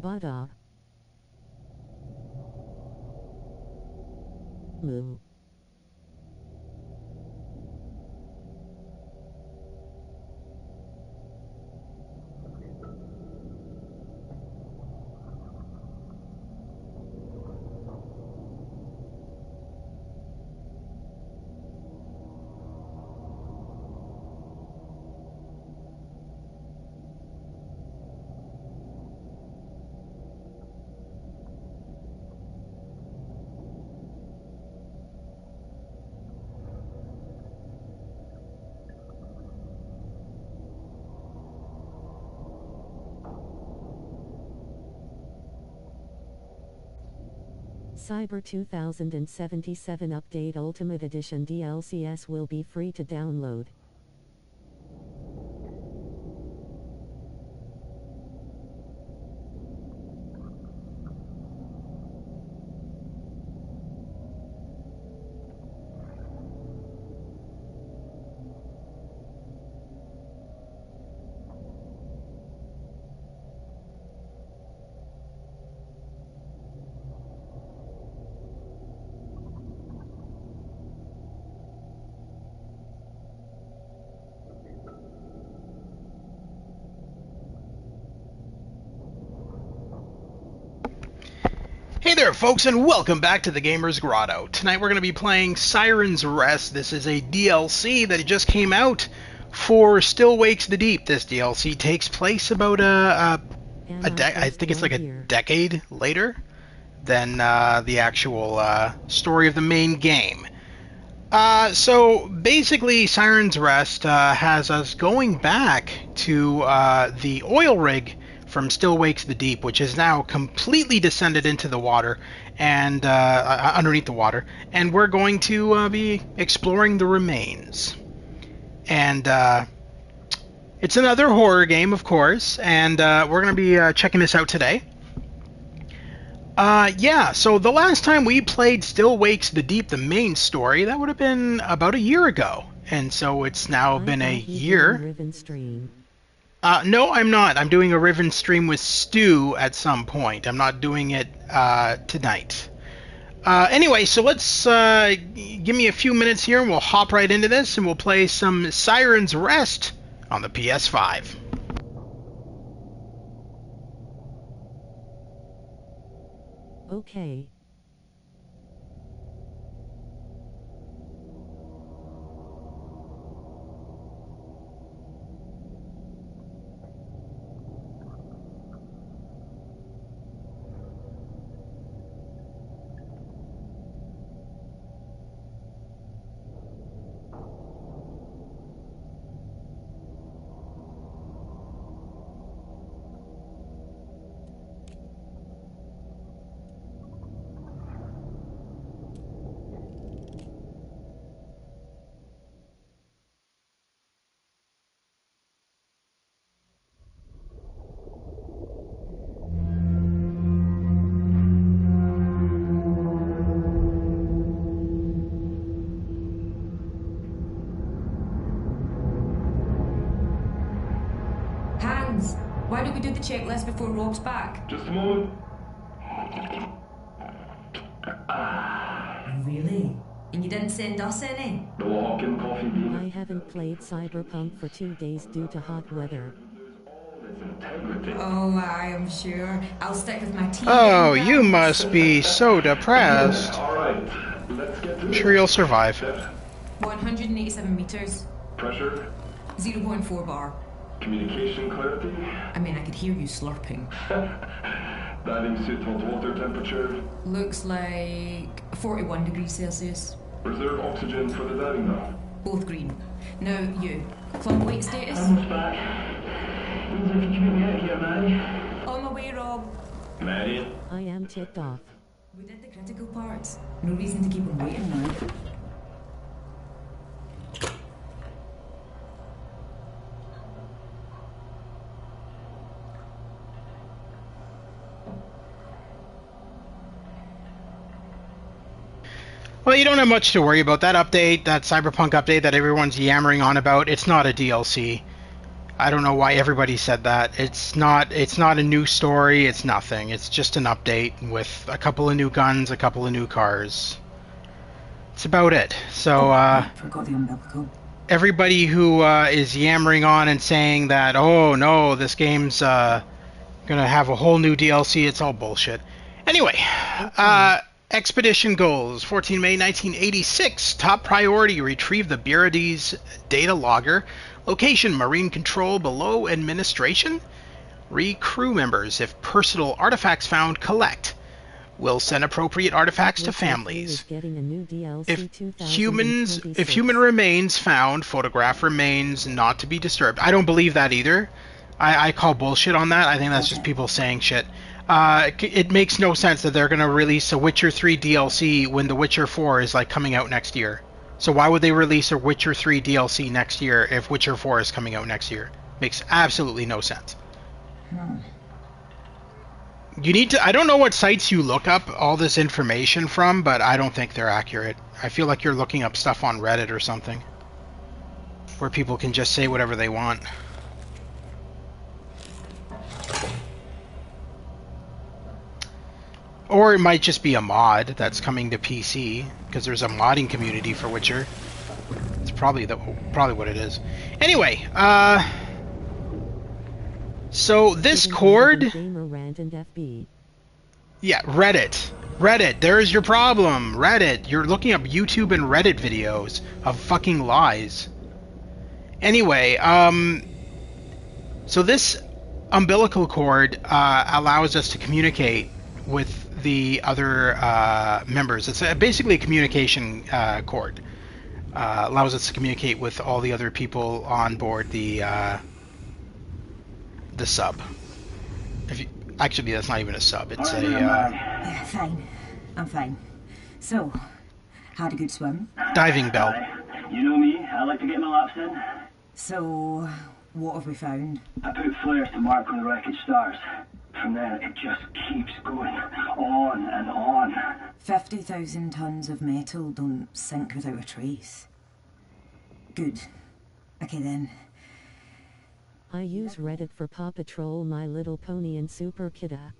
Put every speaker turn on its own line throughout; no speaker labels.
Bada. Moo. Cyber 2077 Update Ultimate Edition DLCs will be free to download.
Hey there folks, and welcome back to the Gamer's Grotto. Tonight we're going to be playing Siren's Rest. This is a DLC that just came out for Still Wakes the Deep. This DLC takes place about I think it's like a decade later than the actual story of the main game. So basically Siren's Rest has us going back to the oil rig from Still Wakes the Deep, which is now completely descended into the water and underneath the water, and we're going to be exploring the remains. And it's another horror game, of course, and we're going to be checking this out today. Yeah, so the last time we played Still Wakes the Deep, the main story, that would have been about a year ago, and so it's now been a year. No, I'm not. I'm doing a Riven stream with Stu at some point. I'm not doing it tonight. Anyway, so let's give me a few minutes here and we'll hop right into this and we'll play some Siren's Rest on the PS5.
Okay.
Why don't we do the checklist before Rob's back?
Just a moment.
Really? And you didn't send us any?
The walk-in coffee bean.
I haven't played Cyberpunk for 2 days due to hot weather.
Oh, I am sure. I'll stick with my team.
Oh, you must be so depressed.
Alright, let's get to
I'm sure you'll survive.
187 meters.
Pressure,
0.4 bar.
communication clarity,
I mean, I could hear you slurping.
diving suit hot water temperature,
Looks like 41 degrees Celsius.
reserve oxygen for the diving bell.
Both green. Now, you. Club weight status?
Almost back. Seems like you can get here, Mhairi.
On my way, Rob.
Mhairi?
I am ticked off.
We did the critical parts. No reason to keep him waiting now.
Well, you don't have much to worry about. That update, that Cyberpunk update that everyone's yammering on about, it's not a DLC. I don't know why everybody said that. It's not a new story, it's nothing. It's just an update with a couple of new guns, a couple of new cars. It's about it. So,
Forgot the umbilical.
everybody who is yammering on and saying that, oh no, this game's gonna have a whole new DLC, it's all bullshit. Anyway, expedition goals. 14 May 1986. Top priority, retrieve the Beira-D's data logger. Location, marine control below administration. Crew members. If personal artifacts found, collect. Will send appropriate artifacts to families.
Getting a new DLC
If human remains found, photograph remains not to be disturbed. I don't believe that either. I call bullshit on that. I think that's just people saying shit. It makes no sense that they're going to release a Witcher 3 DLC when The Witcher 4 is like coming out next year. So why would they release a Witcher 3 DLC next year if Witcher 4 is coming out next year? Makes absolutely no sense. You need to... I don't know what sites you look up all this information from, but I don't think they're accurate. I feel like you're looking up stuff on Reddit or something, where people can just say whatever they want. Or it might just be a mod that's coming to PC, because there's a modding community for Witcher. It's probably what it is. Anyway, so this cord... Yeah, Reddit, there's your problem. Reddit, you're looking up YouTube and Reddit videos of fucking lies. Anyway, so this umbilical cord allows us to communicate with the other members. It's basically a communication cord. Allows us to communicate with all the other people on board the sub. Actually, that's not even a sub. It's a...
Yeah, fine. I'm fine. So, had a good swim?
Diving bell.
You know me, I like to get my laps in.
So, what have we found?
I put flares to mark when the wreckage starts. From there, it just keeps going on and on.
50,000 tons of metal don't sink without a trace. Good. Okay then.
I use Reddit for Paw Patrol, My Little Pony, and Super Kidda.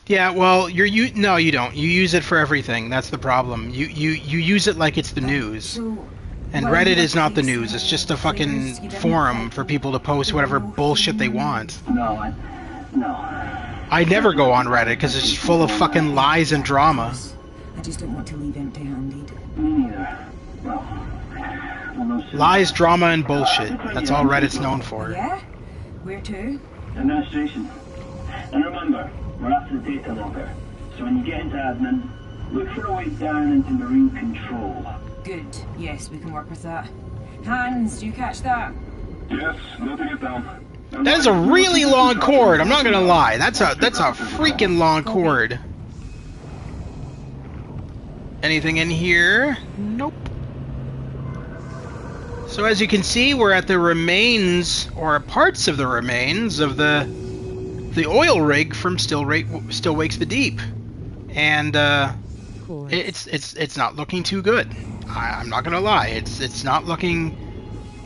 Yeah, well, no, you don't. You use it for everything. That's the problem. You use it like it's the news.
So,
And Reddit is not the news. It's just a fucking forum for people to post whatever bullshit they want.
No.
I never go on Reddit because it's full of fucking lies and drama.
I just don't want to leave empty-handed.
Me neither. Well, no sooner.
Lies, drama, and bullshit. That's all Reddit's known for.
Yeah? Where to?
Administration. And remember, we're after the data logger. So when you get into admin, look for a way down into marine control.
Good. Yes, we can work with that. Hans, do you catch that?
Yes, nothing it down.
That is a really long cord. I'm not gonna lie. That's a freaking long cord. Anything in here? Nope. So as you can see, we're at the remains, or parts of the remains, of the oil rig from Still Wakes the Deep, and it's not looking too good. I'm not gonna lie. It's not looking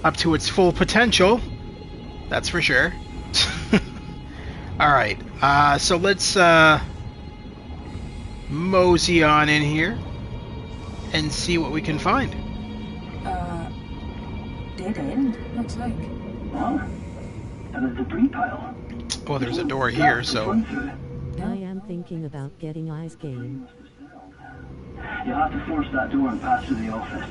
up to its full potential. That's for sure. All right. So let's mosey on in here and see what we can find.
Dead end, looks like.
Huh? And a debris pile.
Well, there's a door here, so...
I am thinking about getting Ice Game.
You'll have to force that door and pass through the office.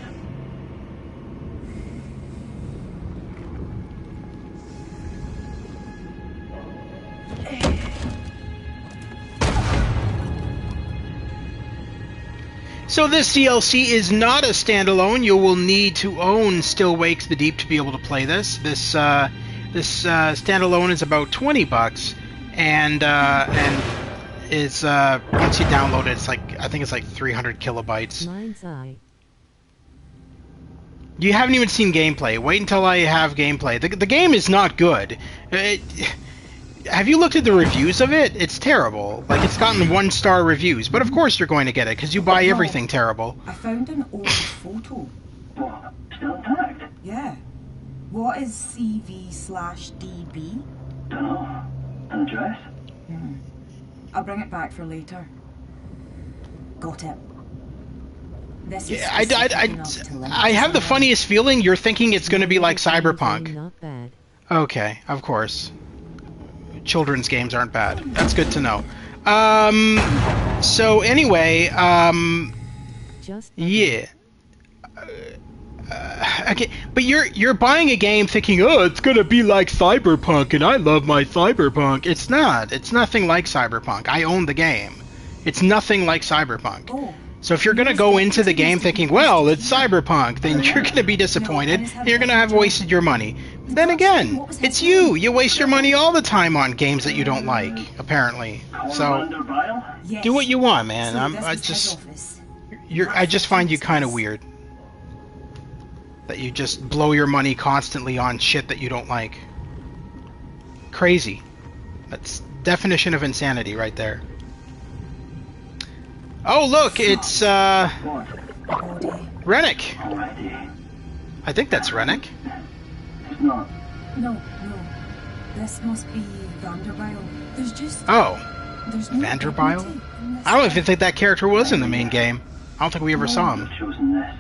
So this DLC is not a standalone. You will need to own Still Wakes the Deep to be able to play this. This standalone is about $20, and is once you download it, I think it's like 300 kilobytes.
Mind's eye.
You haven't even seen gameplay. Wait until I have gameplay. The game is not good. Have you looked at the reviews of it? It's terrible. Like, it's gotten 1-star reviews. But of course you're going to get it, because you buy everything terrible.
I found an old photo.
What? Still intact?
Yeah. What is CV/DB?
Dunno. An address?
I'll bring it back for later. Got it. This is
Yeah,
specific enough to link
I
to
have the
someone.
funniest feeling you're thinking it's going to be like Cyberpunk.
Not bad.
Okay, of course. Children's games aren't bad. That's good to know. So anyway,
Just
yeah. Okay, but you're buying a game thinking, oh, it's gonna be like Cyberpunk, and I love my Cyberpunk. It's not. It's nothing like Cyberpunk. I own the game. It's nothing like Cyberpunk.
Oh,
So if you're gonna go into the game thinking, well, it's Cyberpunk, then you're gonna be disappointed, and you're gonna have wasted your money. Then again, it's you. You waste your money all the time on games that you don't like, apparently. So
Commander Bile?
yes.
do what you want, man.
So this
I
is his
just
office.
I just find you kind of weird that you just blow your money constantly on shit that you don't like. Crazy. That's definition of insanity right there. Oh look, it's
What?
Body.
Rennick.
Alrighty.
I think that's Rennick.
It's not.
No. This must be Vanderbilt. There's just
Oh,
there's no
Vanderbilt?
dignity in this
I don't even think that character was in the main game. I don't think we ever saw him.
I've chosen this.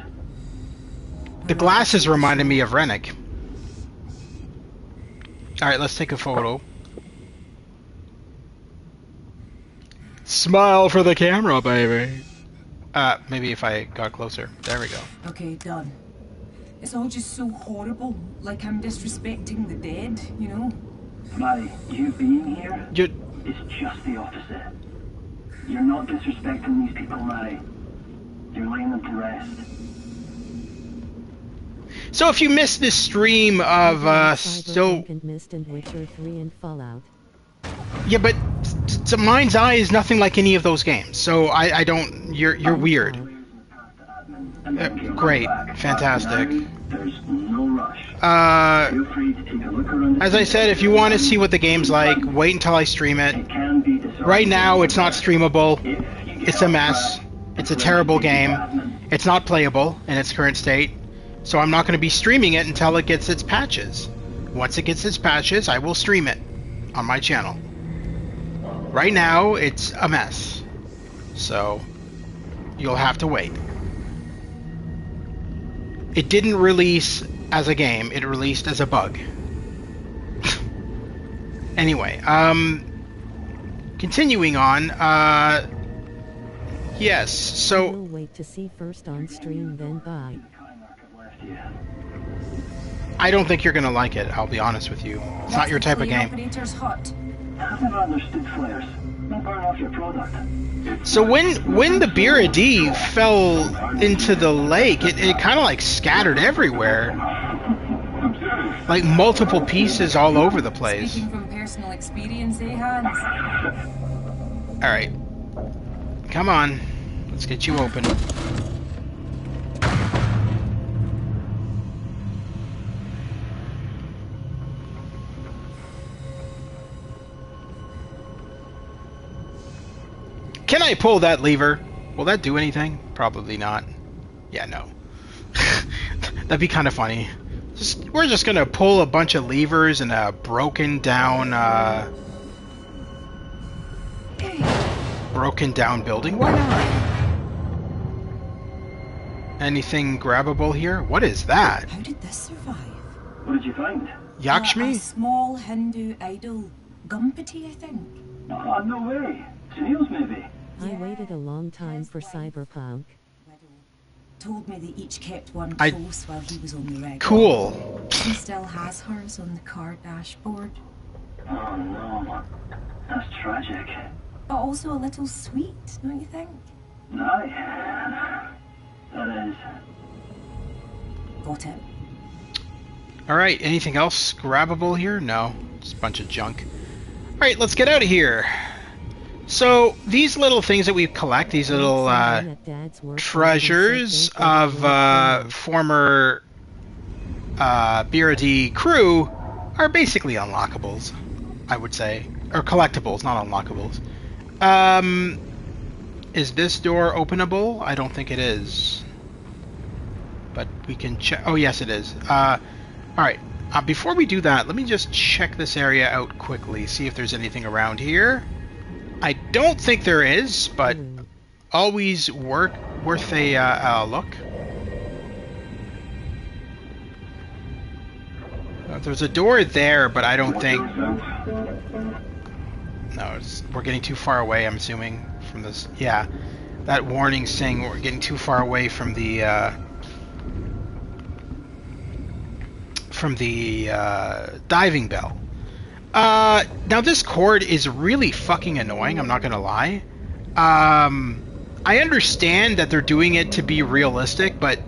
The glasses reminded me of Rennick. Alright, let's take a photo. Smile for the camera, baby. Maybe if I got closer. There we go.
Okay, done. It's all just so horrible. Like I'm disrespecting the dead, you know?
Mhairi, you being here
You,
is just the opposite. You're not disrespecting these people, Mhairi. You're laying them to rest.
so if you missed this stream of,
Cyberpunk and Myst and Witcher 3 and Fallout.
Yeah, but Mind's Eye is nothing like any of those games. So I don't, you're weird. Great. Fantastic.
There's no rush. Feel free to take a look around the
As I said, if you want to see what the game's like, wait until I stream it.
It can be disorientating.
Right now, it's not streamable.
If you get
It's a
off
mess.
track,
It's a terrible game. It's not playable in its current state. So I'm not going to be streaming it until it gets its patches. Once it gets its patches, I will stream it on my channel. Right now, it's a mess. So you'll have to wait. It didn't release as a game. It released as a bug. Anyway, continuing on, yes, so
We'll wait to see first on stream, then buy.
I don't think you're gonna like it, I'll be honest with you. It's not your type of game.
Operator's hut.
I've never understood flares. Don't burn off your product.
So when the Beira-D fell into the lake, it kind of like scattered everywhere. Like multiple pieces all over the place.
Speaking from personal experience, eh, Hans?
Alright. Come on. Let's get you open. Can I pull that lever? Will that do anything? Probably not. Yeah, no. That'd be kind of funny. We're just gonna pull a bunch of levers in a broken down building. Why not? Anything grabbable here? What is that?
How did this survive?
What did you find?
A
Yakshmi?
small Hindu idol. Gumpati, I think.
Oh, no way. Sunil's maybe.
I waited a long time for Cyberpunk.
Widow told me they each kept one
I-
close while he was on the reg.
Cool.
She still has hers on the car dashboard.
Oh no. That's tragic.
But also a little sweet, don't you think?
Aye. That is.
Got it.
Alright, anything else grabbable here? No. Just a bunch of junk. Alright, let's get out of here. So, these little things that we collect, these little treasures of former Beira-D crew are basically unlockables, I would say. Or collectibles, not unlockables. Is this door openable? I don't think it is. But we can check. Oh, yes, it is. Alright. Before we do that, let me just check this area out quickly, see if there's anything around here. I don't think there is, but always worth a look. There's a door there, but I don't think... No, we're getting too far away, I'm assuming, from this. Yeah, that warning saying we're getting too far away from the diving bell. Now this cord is really fucking annoying, I'm not gonna lie. I understand that they're doing it to be realistic, but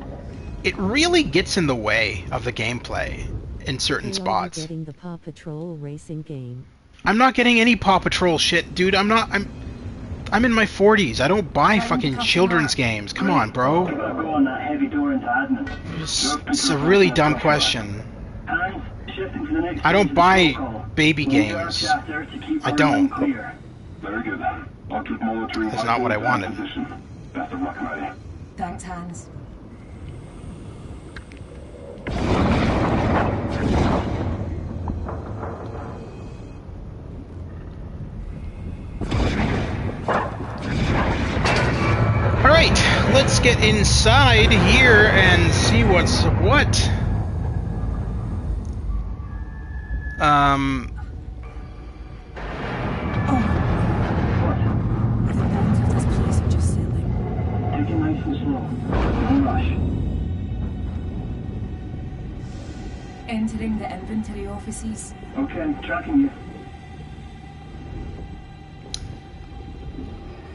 it really gets in the way of the gameplay in certain spots.
Getting the Paw Patrol racing game.
I'm not getting any Paw Patrol shit, dude. I'm in my 40s. I don't buy fucking children's games. Come on, bro. It's a really dumb question. I don't buy baby games. I don't. That's not what I wanted.
Thanks, Hans.
Alright, let's get inside here and see what's what.
Entering the inventory offices.
Okay, I'm tracking you.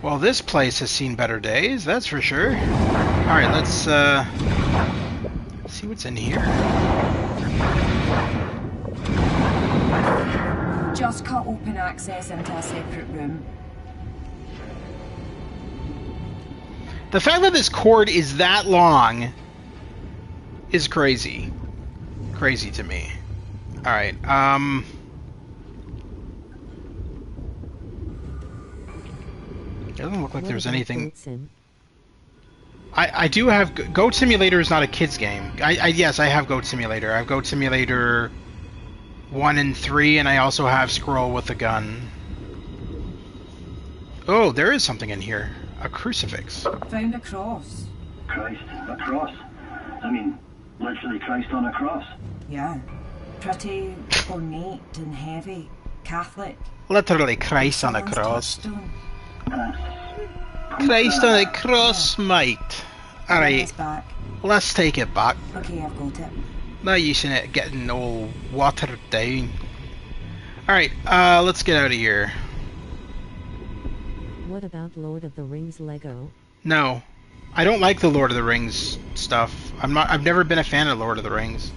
Well, this place has seen better days, that's for sure. Alright, let's see what's in here.
Just cut open access into a separate room.
The fact that this cord is that long is crazy. Crazy to me. Alright, it doesn't look like there's anything. I do have... Goat Simulator is not a kid's game. Yes, I have Goat Simulator. I have Goat Simulator 1 and 3, and I also have Squirrel with a Gun. Oh, there is something in here. A crucifix.
Found a cross.
Christ, a cross? I mean, literally Christ on a cross.
Yeah. Pretty ornate and heavy. Catholic.
Literally Christ on a cross.
Touchstone.
Christ on a cross, mate. Alright,
Back.
let's take it back.
Okay, I've got it.
No use in it getting all watered down. Alright, let's get out of here.
What about Lord of the Rings Lego?
No. I don't like the Lord of the Rings stuff. I've never been a fan of Lord of the Rings.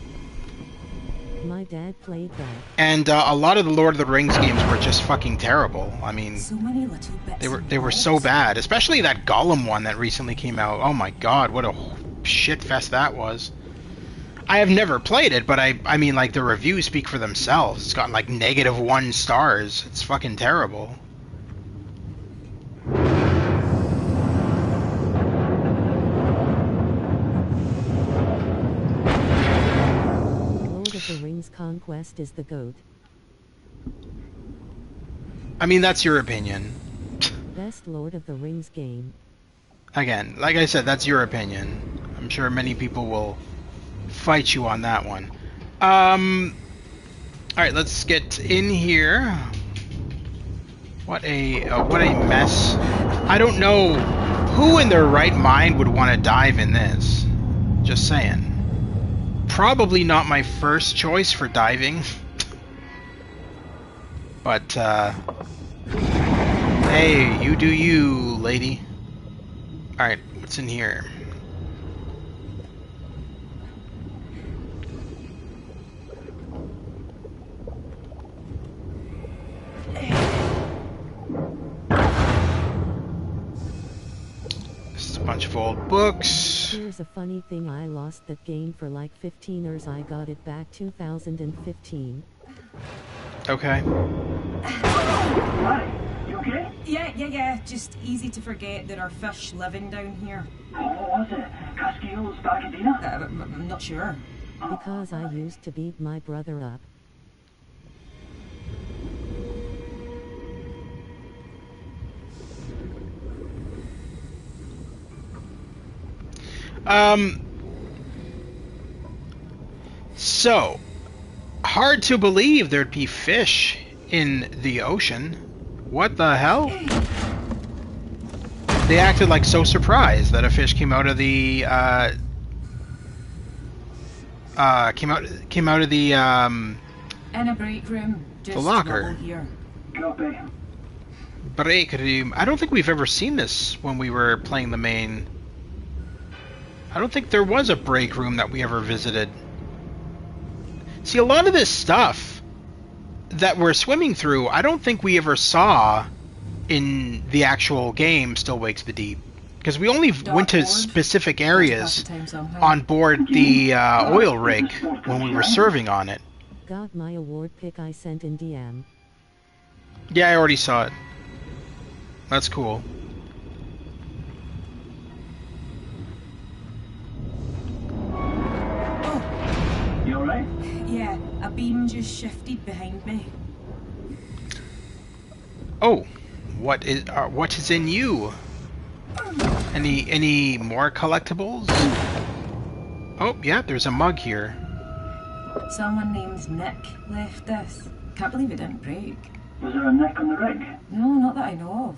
My dad played that.
And a lot of the Lord of the Rings games were just fucking terrible. I mean,
So many little bits.
they were so bad. Especially that Gollum one that recently came out. Oh my god, what a shit fest that was. I have never played it, but I mean, like, the reviews speak for themselves. It's gotten like -1 stars. It's fucking terrible.
Lord of the Rings Conquest is the GOAT.
I mean, that's your opinion.
Best Lord of the Rings game.
Again, like I said, that's your opinion. I'm sure many people will fight you on that one. Alright, let's get in here. What a mess. I don't know who in their right mind would want to dive in this. Just saying. Probably not my first choice for diving. But, hey, you do you, lady. Alright, what's in here? Just a bunch of old books.
Here's a funny thing, I lost that game for like 15 years. I got it back 2015.
Okay.
Hi, you okay?
Yeah. Just easy to forget there are fish living down here.
What was it? Casquillo's Bacadina?
I'm not sure.
Because I used to beat my brother up.
So, hard to believe there'd be fish in the ocean. What the hell? They acted like so surprised that a fish came out of the, came out of the,
In a break room. Just
the locker.
rubble here.
Copy.
Break room. I don't think we've ever seen this when we were playing the main. I don't think there was a break room that we ever visited. See, a lot of this stuff that we're swimming through, I don't think we ever saw in the actual game Still Wakes the Deep. Because we only went to specific areas on board the oil rig when we were serving on it.
Got my award pic I sent in DM.
Yeah, I already saw it. That's cool.
You alright?
Yeah, a beam just shifted behind me.
Oh, what is in you? Any more collectibles? Oh, yeah, there's a mug here.
Someone named Nick left this. Can't believe it didn't break.
Was there a nick on the rig?
No, not that I know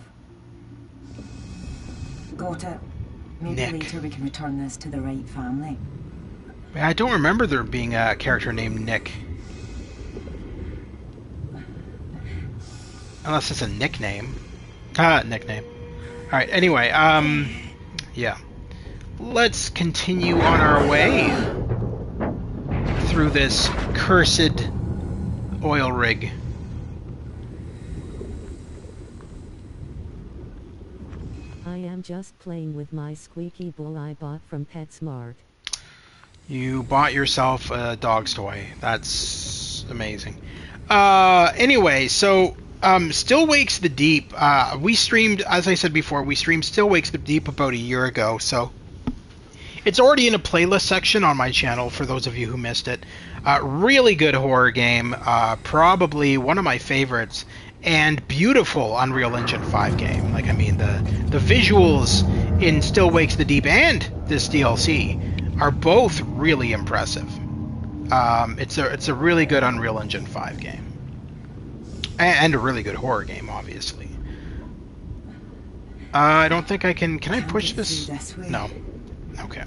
of. Got it. Maybe
Nick.
later we can return this to the right family.
I don't remember there being a character named Nick. Unless it's a nickname. Nickname. Alright, anyway, yeah. Let's continue on our way through this cursed oil rig.
I am just playing with my squeaky bull I bought from PetSmart.
You bought yourself a dog's toy. That's amazing. Anyway, so Still Wakes the Deep. We streamed, as I said before, we streamed Still Wakes the Deep about a year ago, so it's already in a playlist section on my channel for those of you who missed it. Really good horror game, probably one of my favorites, and beautiful Unreal Engine 5 game. Like, I mean, the visuals in Still Wakes the Deep and this DLC are both really impressive. It's a really good Unreal Engine 5 game. And a really good horror game, obviously. I don't think I can... Can I push this? No. Okay.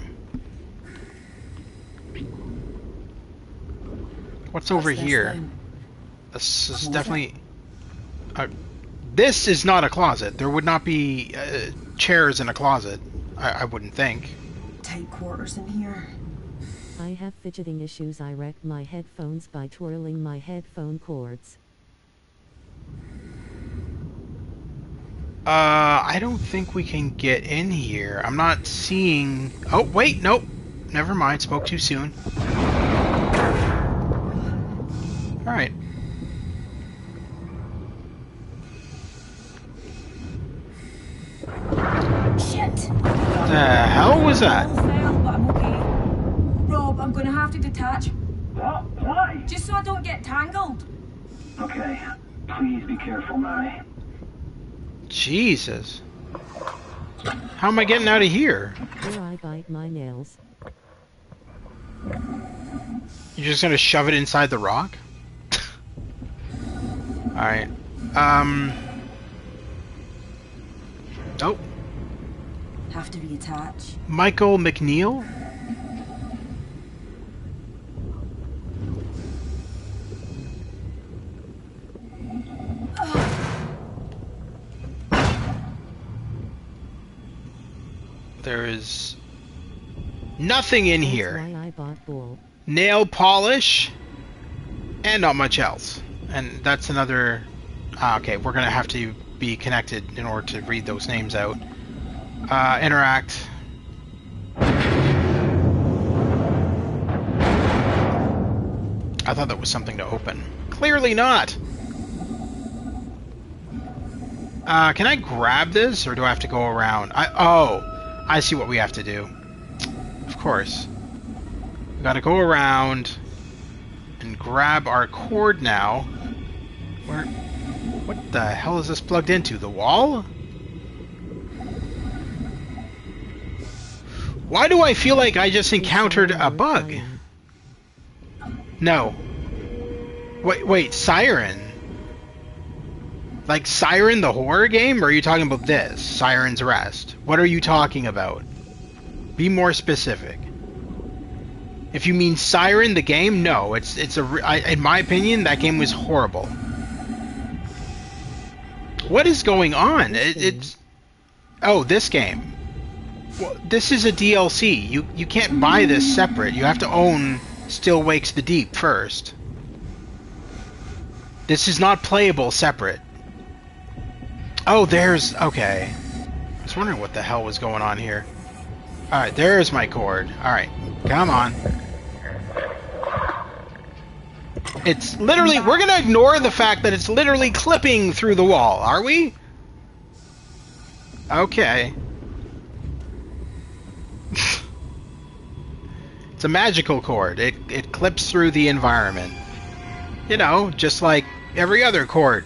What's over here? This is definitely... this is not a closet. There would not be chairs in a closet. I wouldn't think.
Tight quarters in here.
I have fidgeting issues. I wrecked my headphones by twirling my headphone cords.
I don't think we can get in here. I'm not seeing... Oh, wait, nope. Never mind, spoke too soon. Alright.
Shit!
The hell was that?
All fell, but I'm okay. Rob, I'm gonna have to detach.
What? Why?
Just so I don't get tangled.
Okay. Please be careful, Mhairi.
Jesus. How am I getting out of here?
Here I bite my nails.
You're just gonna shove it inside the rock? Alright. Oh.
Have to reattach.
Michael McNeil? There is nothing in
That's
here.
why I bought bull.
Nail polish and not much else. And that's another... okay, we're gonna have to be connected in order to read those names out. Interact. I thought that was something to open. Clearly not! Can I grab this, or do I have to go around? Oh, I see what we have to do. Of course. We gotta go around and grab our cord now. Where? What the hell is this plugged into? The wall? Why do I feel like I just encountered a bug? No. Wait, Siren? Like Siren the horror game? Or are you talking about this? Siren's Rest? What are you talking about? Be more specific. If you mean Siren the game, no. In my opinion, that game was horrible. What is going on? Oh, this game. Well, this is a DLC. You can't buy this separate. You have to own Still Wakes the Deep first. This is not playable separate. Oh, there's... Okay. I was wondering what the hell was going on here. Alright, there's my cord. Alright, come on. It's literally... We're gonna ignore the fact that it's literally clipping through the wall, are we? Okay. It's a magical cord. It clips through the environment. You know, just like every other cord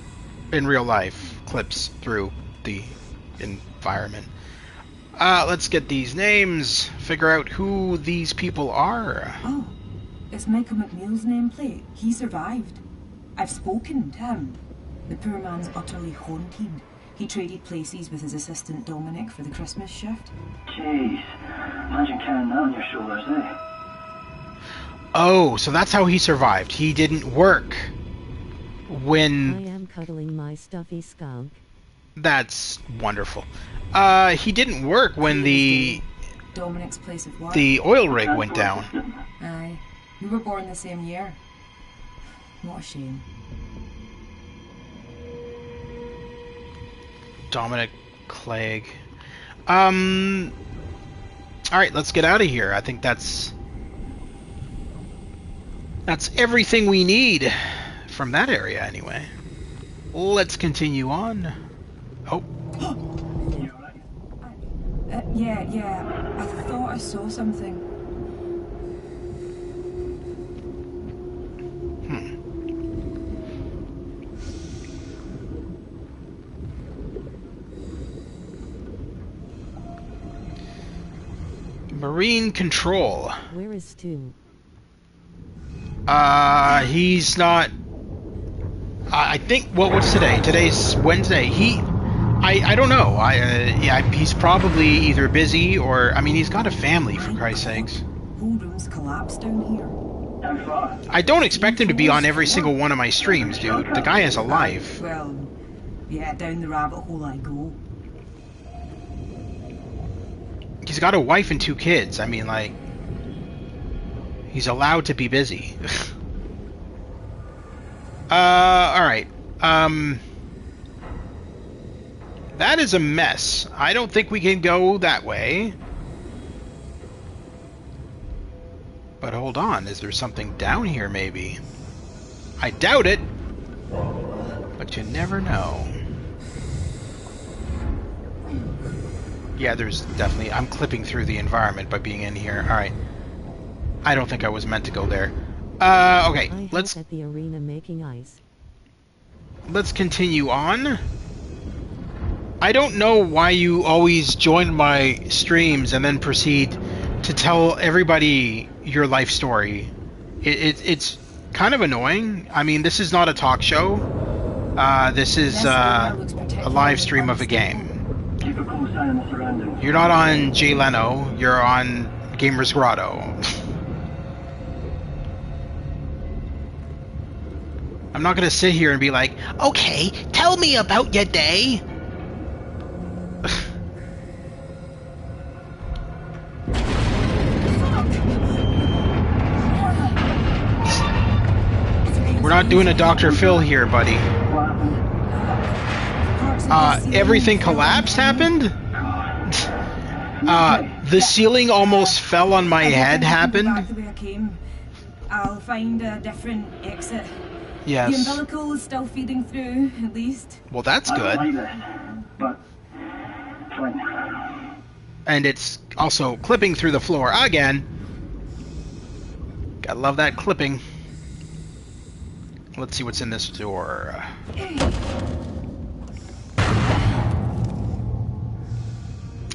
in real life clips through the environment. Let's get these names, figure out who these people are.
Oh, it's Michael McNeil's nameplate. He survived. I've spoken to him. The poor man's utterly haunted. He traded places with his assistant Dominic for the Christmas shift.
Jeez, imagine carrying that on your shoulders, eh?
Oh, so that's how he survived. He didn't work when...
I am cuddling my stuffy skunk.
That's wonderful. He didn't work when
Dominic's place of work.
the oil rig went down.
Aye, we were born the same year. What a shame.
Dominic Clegg. Alright, let's get out of here. I think that's everything we need from that area anyway. Let's continue on. Oh.
Yeah. I thought I saw something.
Marine Control.
Where is Stu?
He's not... I think... what's today? Today's Wednesday. I don't know. Yeah, he's probably either busy or... I mean, he's got a family, for Christ's sakes.
Whole room's collapsed down here.
I don't expect him to be on every single one of my streams, dude. The guy has a life.
Well, yeah, down the rabbit hole I go.
He's got a wife and 2 kids. I mean, like... He's allowed to be busy. Alright. That is a mess. I don't think we can go that way. But hold on, is there something down here maybe? I doubt it. But you never know. Yeah, there's definitely... I'm clipping through the environment by being in here. Alright. I don't think I was meant to go there. Okay, let's...
at the arena making ice.
Let's continue on. I don't know why you always join my streams and then proceed to tell everybody your life story. It's kind of annoying. I mean, this is not a talk show. This is a live stream of a game.
Keep a close eye on the surroundings.
You're not on Jay Leno, you're on Gamer's Grotto. I'm not gonna sit here and be like, okay, tell me about your day. We're not doing a Dr. Phil here, buddy. Everything collapsed happened? The ceiling almost fell on my head happened?
I'll find a different exit.
Yes.
The umbilical is still feeding through, at least.
Well, that's
I don't
good.
like this, but fine.
And it's also clipping through the floor again. Gotta love that clipping. Let's see what's in this door.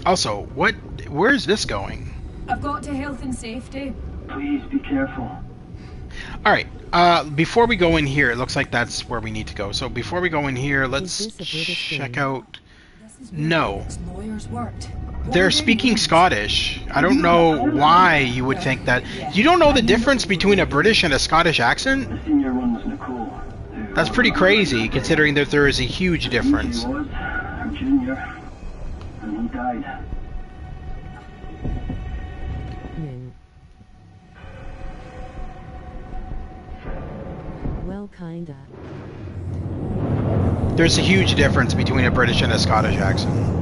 Also, where's this going?
I've got to health and safety.
Please be careful.
Alright, before we go in here, it looks like that's where we need to go. So before we go in here, let's check out... No.
Lawyers worked.
They're speaking Scottish. I don't know why you would think that. You don't know the difference between a British and a Scottish accent?
The senior one was Nicole.
That's pretty crazy, considering that there is a huge difference.
He was a junior, and he died.
Well, kinda.
There's a huge difference between a British and a Scottish accent.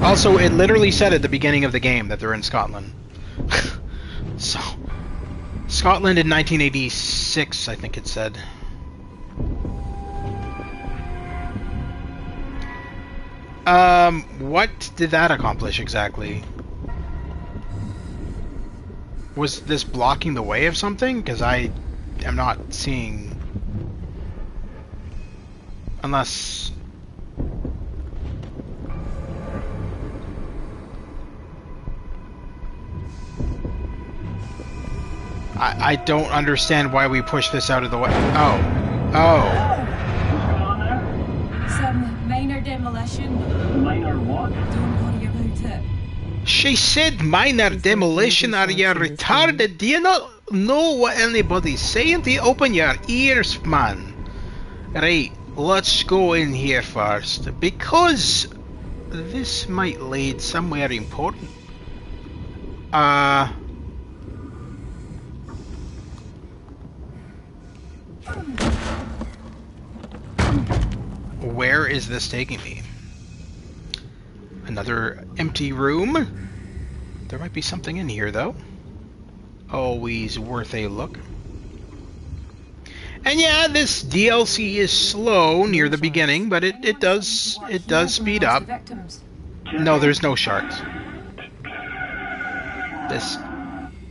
Also, it literally said at the beginning of the game that they're in Scotland. So, Scotland in 1986, I think it said. What did that accomplish exactly? Was this blocking the way of something? Because I am not seeing... Unless... I don't understand why we push this out of the way. Oh. Oh.
What's going on there?
Some minor demolition.
Minor what?
Don't worry about it.
She said minor demolition. Are you retarded? Do you not know what anybody's saying? Do you open your ears, man? Right, let's go in here first. Because this might lead somewhere important. Where is this taking me? Another empty room? There might be something in here, though. Always worth a look. And yeah, this DLC is slow near the beginning, but it does speed up. No, there's no sharks. This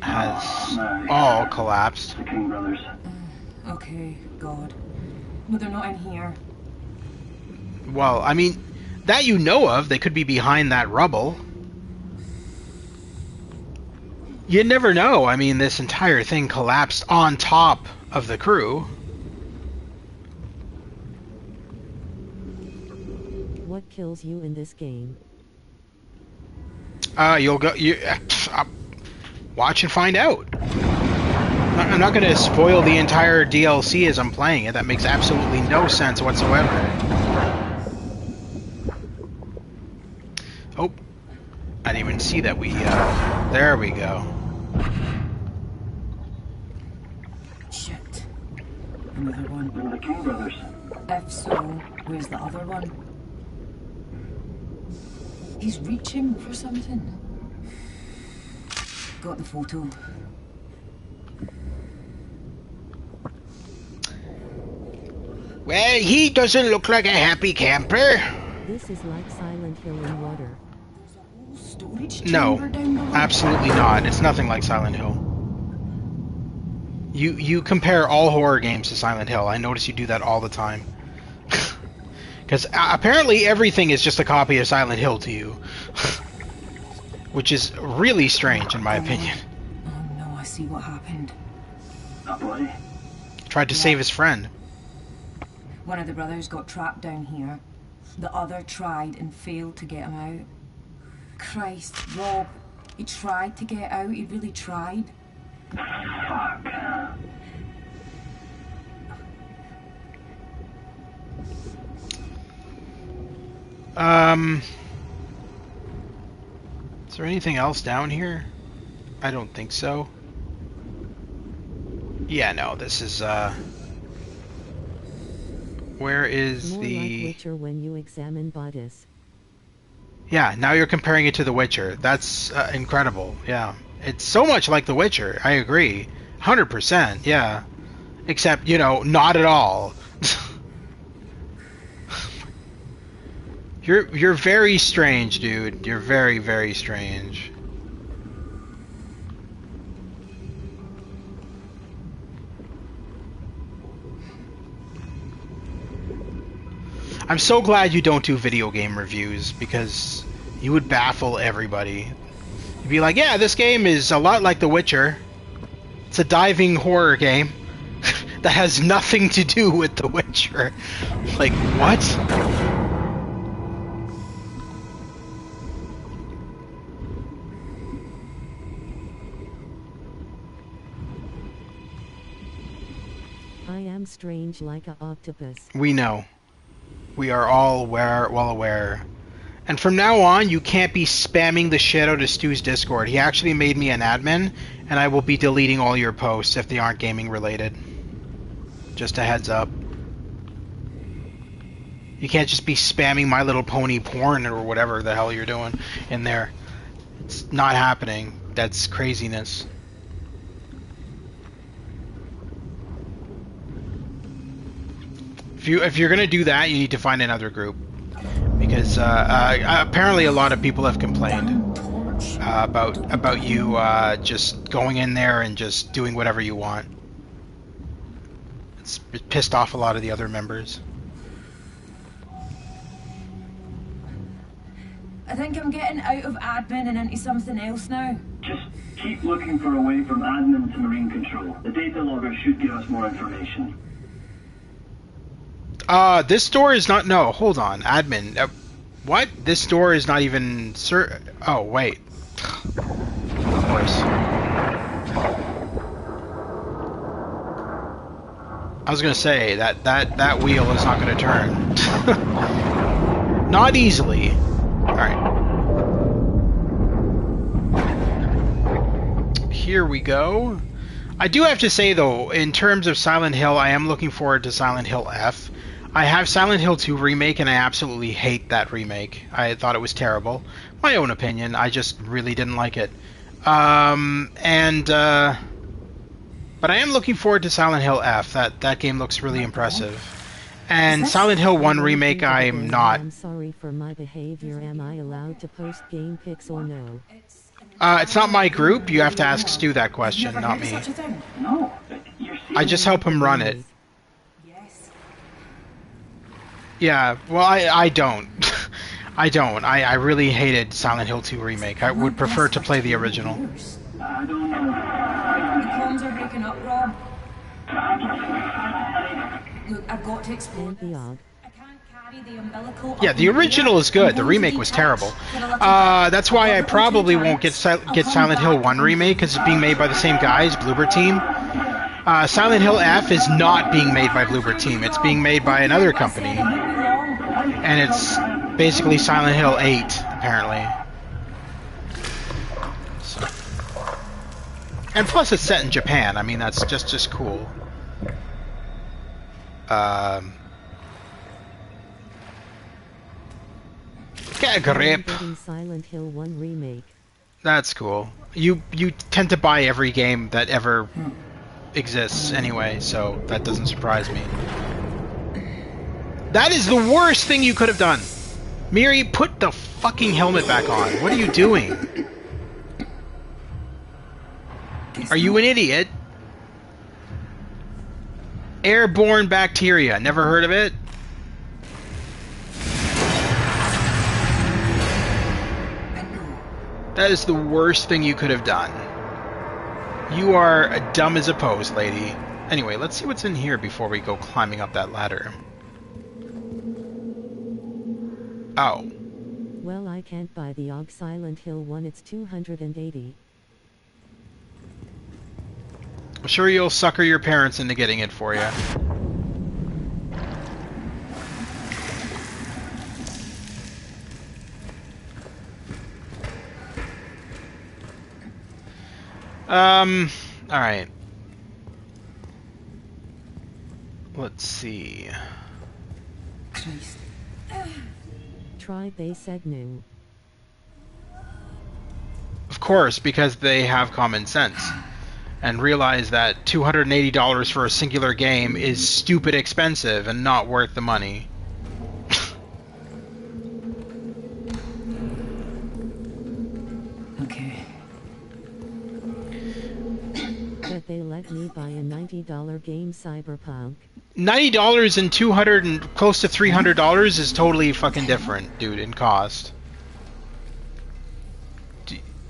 has all collapsed.
The King brothers.
Okay, God. But they're not in here.
Well, I mean, that you know of, they could be behind that rubble. You never know. I mean, this entire thing collapsed on top of the crew.
What kills you in this game?
You'll go. Watch and find out. I'm not going to spoil the entire DLC as I'm playing it. That makes absolutely no sense whatsoever. Oh, I didn't even see that we. There we go.
Shit. Another one.
They're the King brothers.
If so, where's the other one? He's reaching for something. Got the photo.
Well, he doesn't look like a happy camper.
This is like Silent Hill in water.
Storage
No,
chamber down below.
absolutely not. It's nothing like Silent Hill. You compare all horror games to Silent Hill. I notice you do that all the time. Because apparently everything is just a copy of Silent Hill to you. Which is really strange in my opinion.
Oh no, I see what happened.
A body?
Tried to save his friend.
One of the brothers got trapped down here. The other tried and failed to get him out. Christ, Rob, he tried to get out, he really tried.
Fuck.
Is there anything else down here? I don't think so. Yeah, no, this is, where is
More
the...
like Witcher when you examine bodies.
Yeah, now you're comparing it to The Witcher. That's incredible, yeah. It's so much like The Witcher, I agree. 100%, yeah. Except, you know, not at all. You're very strange, dude. You're very, very strange. I'm so glad you don't do video game reviews, because you would baffle everybody. You'd be like, yeah, this game is a lot like The Witcher. It's a diving horror game that has nothing to do with The Witcher. Like, what?
I am strange like a octopus.
We know. We are all well aware. And from now on, you can't be spamming the shit out of Stu's Discord. He actually made me an admin, and I will be deleting all your posts if they aren't gaming related. Just a heads up. You can't just be spamming My Little Pony porn or whatever the hell you're doing in there. It's not happening. That's craziness. If you're gonna do that, you need to find another group, because apparently a lot of people have complained about you just going in there and just doing whatever you want. It's pissed off a lot of the other members.
I think I'm getting out of admin and into something else now.
Just keep looking for a way from admin to marine control. The data logger should give us more information.
This door is not... No, hold on. Admin. What? This door is not even... Oh, wait. Of course. I was gonna say, that wheel is not gonna turn. Not easily. Alright. Here we go. I do have to say, though, in terms of Silent Hill, I am looking forward to Silent Hill F. I have Silent Hill 2 Remake, and I absolutely hate that remake. I thought it was terrible. My own opinion, I just really didn't like it. But I am looking forward to Silent Hill F. That game looks really impressive. And Silent Hill 1 Remake, I'm not.
I'm sorry for my behavior. Am I allowed to post game pics or no?
It's not my group. You have to ask Stu that question, not me.
No,
I just help him run it.
Yes.
Yeah, well, I don't. I don't. I really hated Silent Hill 2 Remake. I would prefer to play the original.
I don't know.
The comms are breaking up, Rob. Look, I've got to explain
The
this.
odd.
I can't carry the umbilical
Yeah,
up
the
in
original
air.
is good.
I'm
The
going to
remake was
detach
terrible.
for a little bit.
That's why I
I'll go
probably
2
won't get
times. I'll come
Silent Hill
back
1
and
Remake, because it's being made by the same guys, Bloober Team. Silent Hill F is not being made by Bloober Team. It's being made by another company. And it's basically Silent Hill 8, apparently. So. And plus it's set in Japan. I mean, that's just cool. Get a grip.
Getting Silent Hill 1 Remake.
That's cool. You tend to buy every game that ever exists anyway, so that doesn't surprise me. That is the worst thing you could have done. Mhairi, put the fucking helmet back on. What are you doing? Are you an idiot? Airborne bacteria. Never heard of it? That is the worst thing you could have done. You are dumb as a post, lady. Anyway, let's see what's in here before we go climbing up that ladder. Oh.
Well, I can't buy the OG Silent Hill 1. It's 280.
I'm sure you'll sucker your parents into getting it for you. Alright. Let's see.
Christ.
Try Basegnu.
Of course, because they have common sense. And realize that $280 for a singular game is stupid expensive and not worth the money.
Okay.
But they let me buy a $90 game Cyberpunk.
$90 and $200 and close to $300 is totally fucking different, dude, in cost.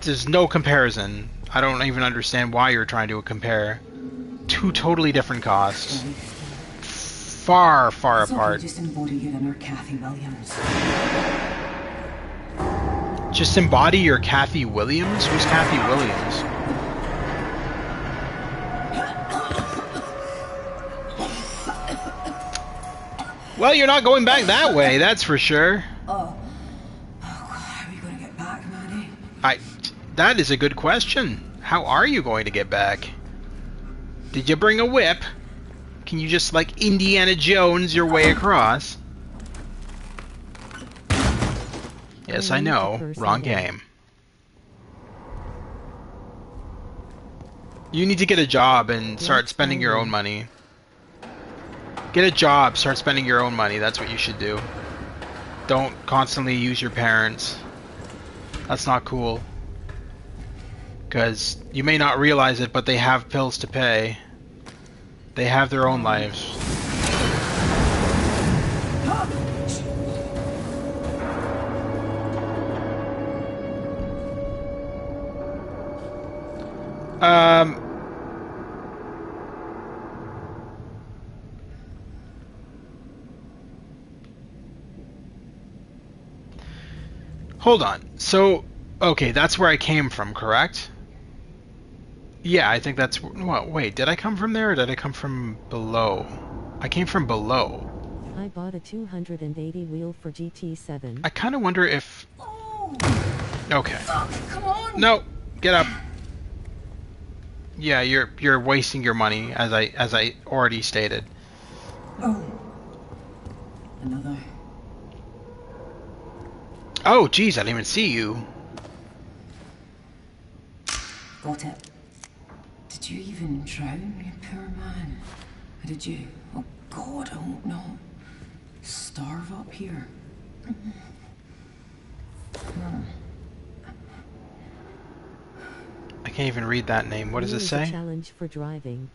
There's no comparison. I don't even understand why you're trying to compare. Two totally different costs. Far, far apart.
Just embody your inner Kathy Williams.
Just embody your Kathy Williams? Who's Kathy Williams? Well, you're not going back that way, that's for sure.
Oh God, how are we going to get back, Mhairi?
That is a good question. How are you going to get back? Did you bring a whip? Can you just, like, Indiana Jones your way across? Yes, I know. Wrong game. You need to get a job and start spending your own money. Get a job, start spending your own money. That's what you should do. Don't constantly use your parents. That's not cool. Because you may not realize it, but they have bills to pay. They have their own lives. Hold on. So, okay, that's where I came from, correct? Yeah, I think that's... Well, wait, did I come from there or did I come from below? I came from below.
I bought a 280 wheel for GT7.
I kind of wonder if... Okay.
Come on!
No, get up. Yeah, you're wasting your money, as I already stated.
Oh. Another.
Oh, jeez, I didn't even see you.
Got it. Did you even drown, you poor man? Or did you? Oh God, I hope not. Starve up here.
I can't even read that name. What does it say?
Challenge for driving.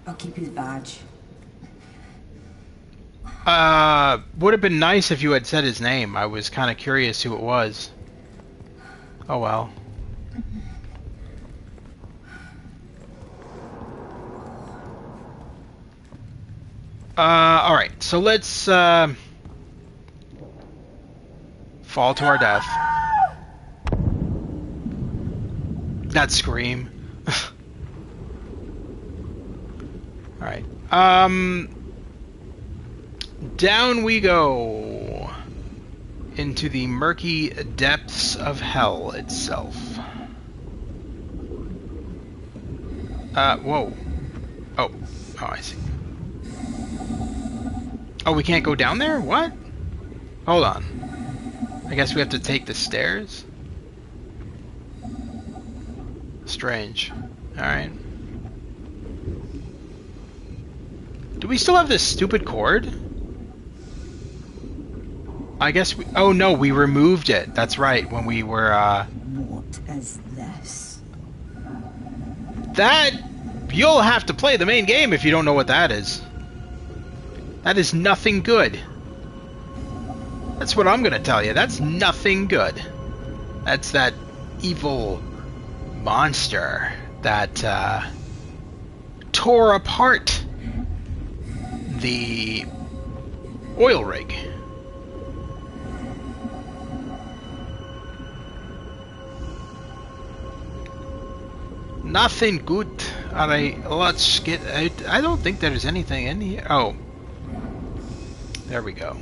I'll keep his badge.
Would have been nice if you had said his name. I was kind of curious who it was. Oh well. Alright, so let's, fall to our death. That scream. Alright, down we go into the murky depths of hell itself. Whoa. Oh, I see. Oh, we can't go down there? What? Hold on. I guess we have to take the stairs? Strange. Alright. Do we still have this stupid cord? I guess we... Oh no, we removed it. That's right, when we were,
What is this?
That... You'll have to play the main game if you don't know what that is. That is nothing good. That's what I'm gonna tell you. That's nothing good. That's that evil monster that tore apart the oil rig. Nothing good. Alright, let's get out. I don't think there's anything in here. Oh. There we go.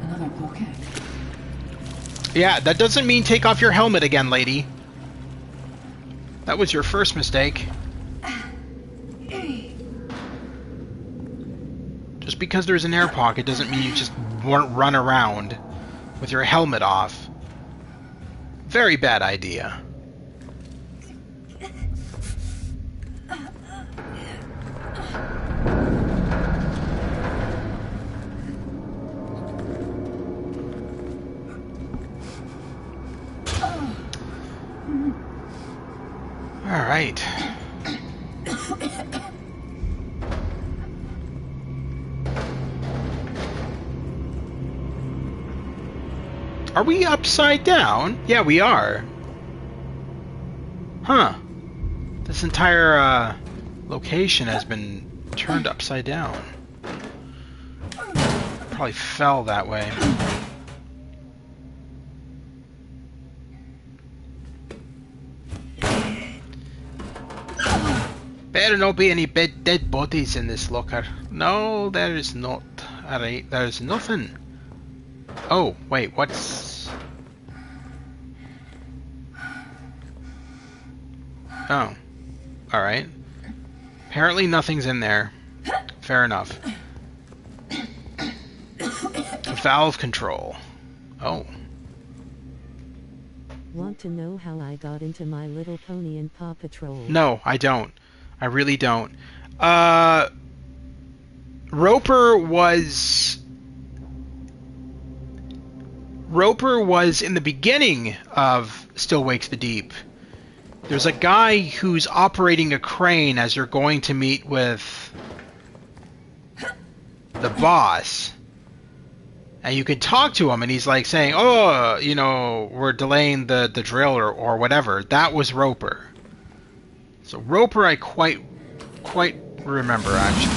Another pocket.
Yeah, that doesn't mean take off your helmet again, lady. That was your first mistake. Just because there's an air pocket doesn't mean you just run around with your helmet off. Very bad idea. Are we upside down? Yeah, we are. Huh. This entire location has been turned upside down. Probably fell that way. Better not be any dead bodies in this locker. No, there is not. Alright, there's nothing. Oh, wait, what's... Oh. Alright. Apparently nothing's in there. Fair enough. Valve control. Oh.
Want to know how I got into My Little Pony and Paw Patrol?
No, I don't. I really don't. Roper was in the beginning of Still Wakes the Deep. There's a guy who's operating a crane as you're going to meet with the boss. And you can talk to him, and he's like saying, oh, you know, we're delaying the drill or whatever. That was Roper. So Roper I quite remember, actually.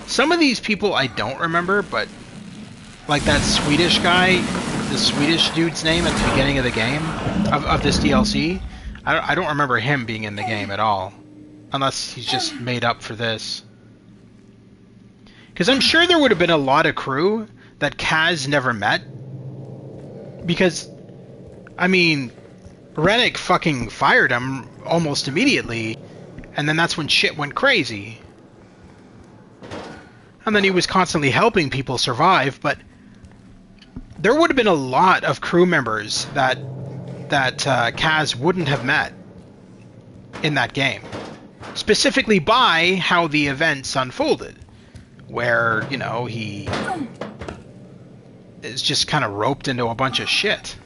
Some of these people I don't remember, but like that Swedish guy, the Swedish dude's name at the beginning of the game, of this DLC, I don't remember him being in the game at all. Unless he's just made up for this. Because I'm sure there would have been a lot of crew that Kaz never met. Because, I mean, Rennick fucking fired him almost immediately. And then that's when shit went crazy. And then he was constantly helping people survive, but there would have been a lot of crew members that Kaz wouldn't have met in that game. Specifically by how the events unfolded. Where, you know, he is just kind of roped into a bunch of shit.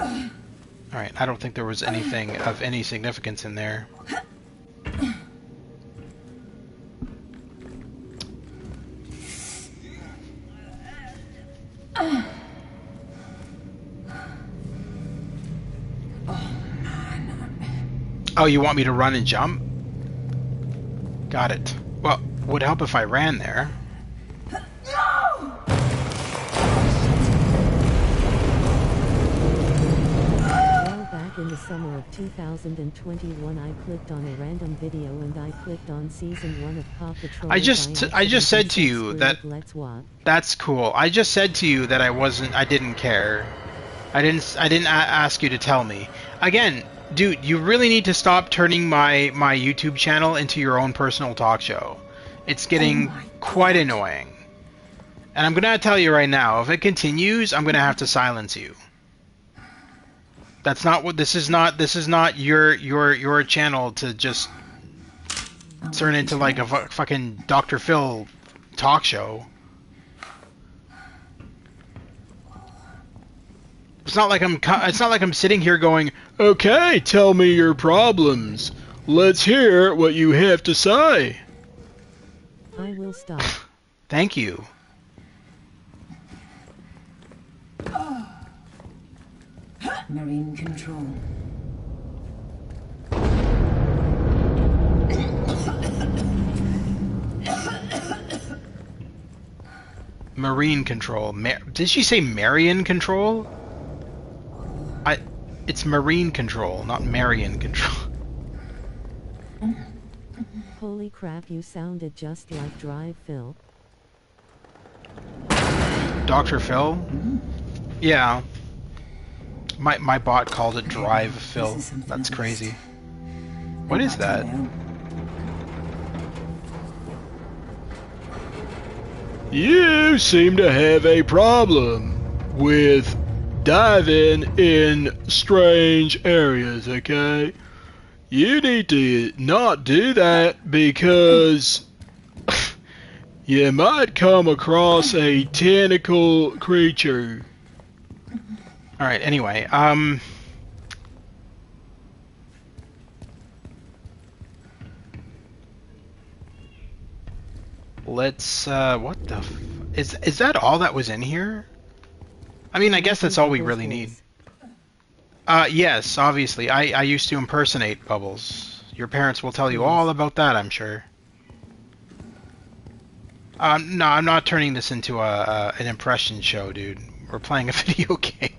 Alright, I don't think there was anything of any significance in there. Oh, you want me to run and jump? Got it. Well, would help if I ran there.
Well, back in the summer of 2021, I clicked on a random video and I clicked on season 1 of Paw Patrol.
I just said to you that that's cool. I just said to you that I didn't care. I didn't ask you to tell me. Again, dude, you really need to stop turning my YouTube channel into your own personal talk show. It's getting quite annoying. And I'm gonna tell you right now, if it continues, I'm gonna have to silence you. That's not what this is not your channel to just turn into like a fucking Dr. Phil talk show. It's not like I'm sitting here going, "Okay, tell me your problems. Let's hear what you have to say."
I will stop.
Thank you.
Marine control.
Marine control. Did she say Marion control? It's marine control, not Marion control.
Holy crap, you sounded just like Drive Phil.
Dr. Phil? Yeah. My bot called it Drive Phil. That's crazy. What is that? You seem to have a problem with diving in strange areas, okay? You need to not do that because you might come across a tentacle creature. Alright, anyway, let's, what the is that all that was in here? I mean, I guess that's all we really need. Yes, obviously. I used to impersonate Bubbles. Your parents will tell you all about that, I'm sure. No, I'm not turning this into an impression show, dude. We're playing a video game.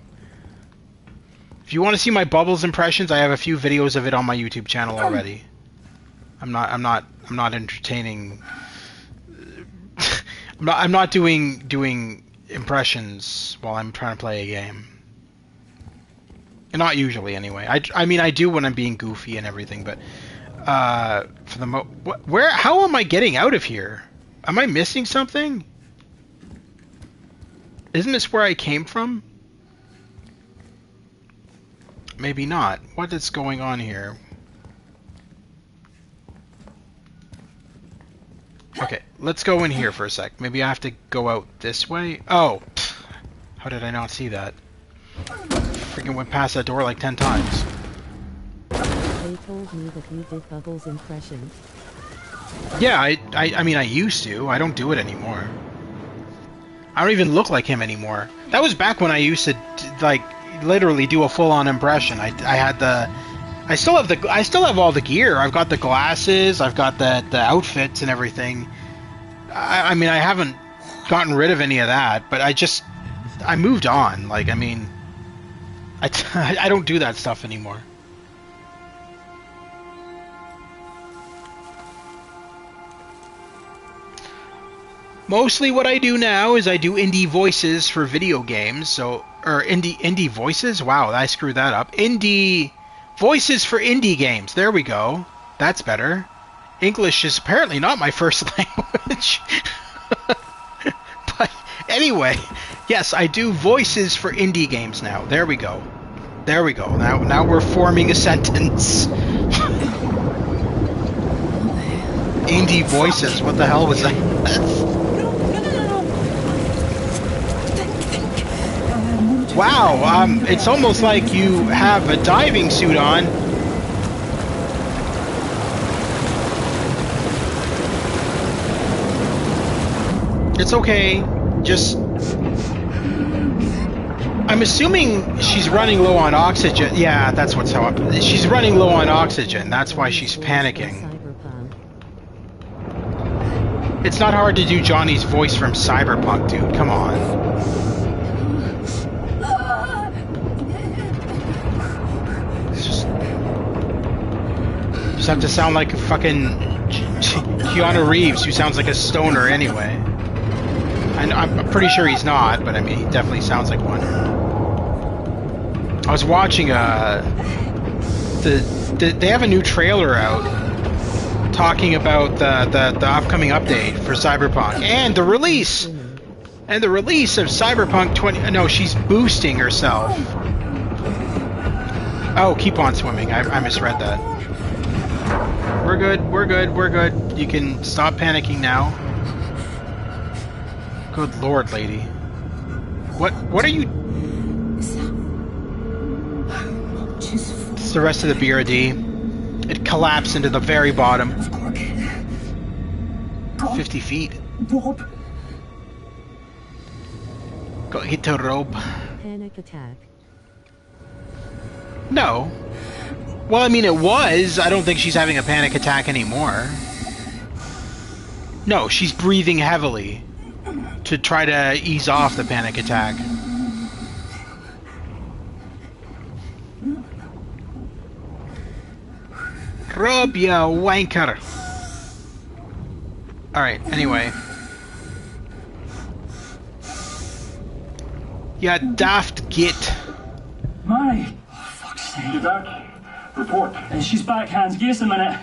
If you want to see my Bubbles impressions, I have a few videos of it on my YouTube channel already. I'm not entertaining. I'm not doing impressions while I'm trying to play a game. Not usually, anyway. I mean, I do when I'm being goofy and everything, but for the how am I getting out of here? Am I missing something? Isn't this where I came from? Maybe not. What is going on here? Okay, let's go in here for a sec. Maybe I have to go out this way? Oh! Pfft. How did I not see that? Freaking went past that door like 10 times.
They told me that you did Bubbles impression.
Yeah, I mean, I used to. I don't do it anymore. I don't even look like him anymore. That was back when I used to, like, literally do a full-on impression. I had the... I still have all the gear. I've got the glasses, I've got the outfits and everything. I mean, I haven't gotten rid of any of that, but I moved on. Like, I mean, I don't do that stuff anymore. Mostly what I do now is I do indie voices for video games, or indie voices? Wow, I screwed that up. Indie voices for indie games. There we go. That's better. English is apparently not my first language. But anyway, yes, I do voices for indie games now. There we go. There we go. Now we're forming a sentence. Indie voices. What the hell was that? Wow, it's almost like you have a diving suit on. It's okay, just... I'm assuming she's running low on oxygen. Yeah, that's what's up. She's running low on oxygen, that's why she's panicking. It's not hard to do Johnny's voice from Cyberpunk, dude, come on. Have to sound like a fucking Keanu Reeves, who sounds like a stoner anyway. And I'm pretty sure he's not, but I mean, he definitely sounds like one. I was watching they have a new trailer out talking about the upcoming update for Cyberpunk and the release of Cyberpunk 20. No, she's boosting herself. Oh, keep on swimming. I misread that. We're good. You can stop panicking now. Good lord, lady. What are you... It's the rest of the Beira-D. It collapsed into the very bottom. 50 feet. Go hit the rope.
Panic attack.
No. Well, I mean, it was. I don't think she's having a panic attack anymore. No, she's breathing heavily to try to ease off the panic attack. Rob, you wanker. Alright, anyway. Ya daft git.
Mhairi! Fuck's sake. You back? Report. She's back, Hans. Give us a minute.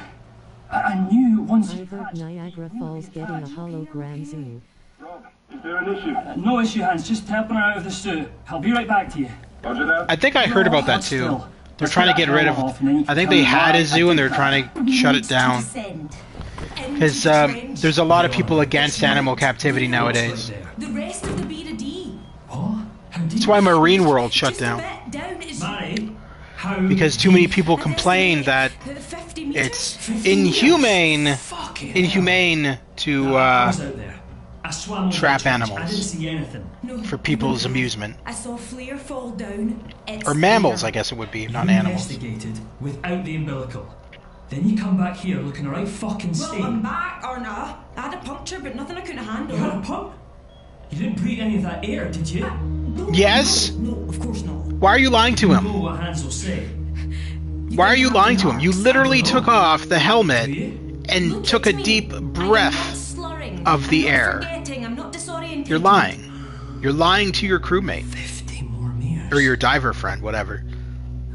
I knew once you
heard Niagara Falls getting a hologram zoo.
Rob, is there an issue? No issue, Hans. Just helping her out of the stew. I'll be right back to you. Roger that.
I think I heard about that too. They're trying to get rid of... I think they had a zoo and they're trying to shut it down. Because there's a lot of people against animal captivity nowadays.
The rest of the Beira-D.
That's why Marine World shut down. Because too many people complain that it's inhumane to
I swam over
trap
the trench.
animals.
I didn't see anything.
No,
for people's
no, no.
amusement.
I saw Flair fall down. It's
Or mammals,
there.
I guess it would be,
You
not animals.
investigated without the umbilical. Then you come back here looking alright fucking
Well,
state.
I'm back, aren't I? I had a puncture, but nothing I couldn't handle.
You had a pump? You didn't breathe any of that air, did you?
No,
Yes?
No, of course not.
Why are you lying to
You
him?
know what Hans will say.
Why are you lying to him? You literally
I don't
took
know.
off the helmet
Do you?
and
Look
took a
at me.
deep
I am not
breath
slurring.
of the
I'm not
air.
forgetting. I'm not disorientated.
You're lying. You're lying to your crewmate.
50 more meters.
Or your diver friend, whatever.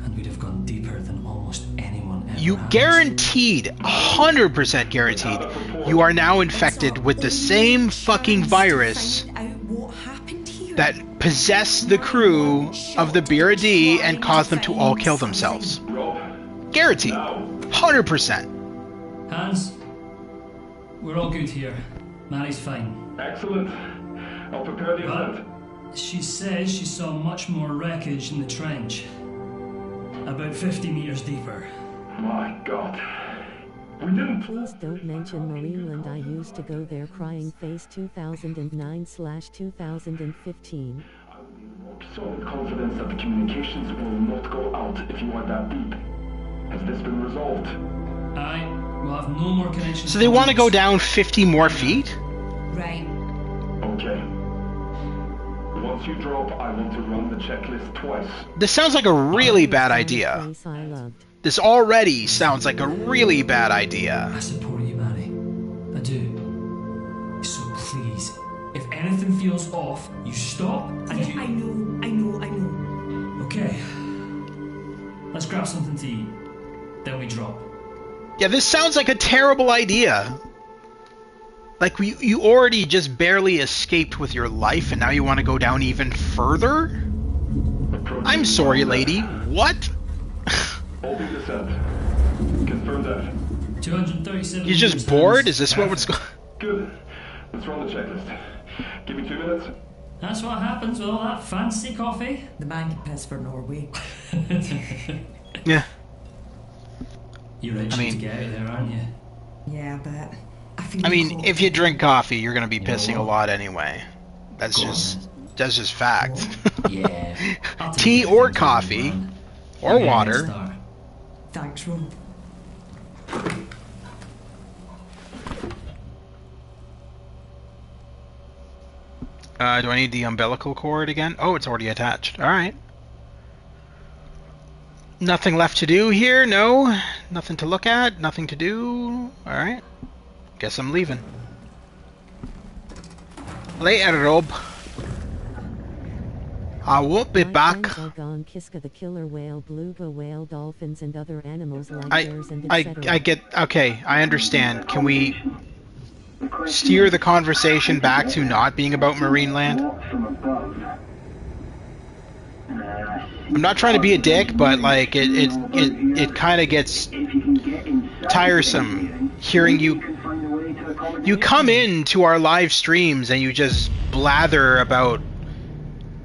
And we'd have gone deeper than almost anyone ever
You
has.
guaranteed, 100% guaranteed, you are now infected with the same fucking virus
Find out what happened here.
that possessed the crew of the Beira-D and caused them to all kill themselves.
Rob,
Guaranteed.
now.
100%.
Hans, we're all good here. Mhairi's fine.
Excellent. I'll prepare the ascent.
She says she saw much more wreckage in the trench. About 50 meters deeper.
My God. We didn't.
Please don't mention Marineland. I used to go there. Crying face 2009/2015.
Solid confidence that the communications will not go out if you are that deep. Has this been resolved?
Aye, we'll have no more connections.
So they want to go down 50 more feet?
Right.
Okay. Once you drop, I want to run the checklist twice.
This sounds like a really bad idea.
Place I loved.
This already sounds like a really bad idea.
I support you, Mhairi. I do. So please, if anything feels off, you stop and
Yeah,
you...
I know.
Okay. Let's grab something to eat. Then we drop.
Yeah, this sounds like a terrible idea. Like, you already just barely escaped with your life, and now you want to go down even further? I'm sorry, lady. What?
Holding descent. Confirm that.
237
You're just
meters,
bored?
Hans.
Is this what was going...
Good. Let's run the checklist. Give me 2 minutes.
That's what happens with all that fancy coffee.
The man can piss for Norway.
Yeah.
You're itching
mean-
to get out of there, aren't you?
Yeah, but I feel.
I mean, if you drink coffee, you're going to be pissing a
what?
lot anyway. That's
Go on,
just fact.
Yeah. I'll take
Tea
it
or
if you
coffee.
want.
Or
You're a
water.
star.
Thanks, Rob.
Do I need the umbilical cord again? Oh, it's already attached. Alright. Nothing left to do here? No? Nothing to look at? Nothing to do? Alright. Guess I'm leaving. Later, Rob. I won't be
My
back.
friends are gone. Kiska the killer whale, beluga whale, dolphins, and other animals like
I
bears and
I
etc.
I get okay, I understand. Can we steer the conversation back to not being about marine land?
From above.
I'm not trying to be a dick, but like it kind of gets
If you can get inside
tiresome hearing you
can find a way to accommodate.
you come in to our live streams and you just blather about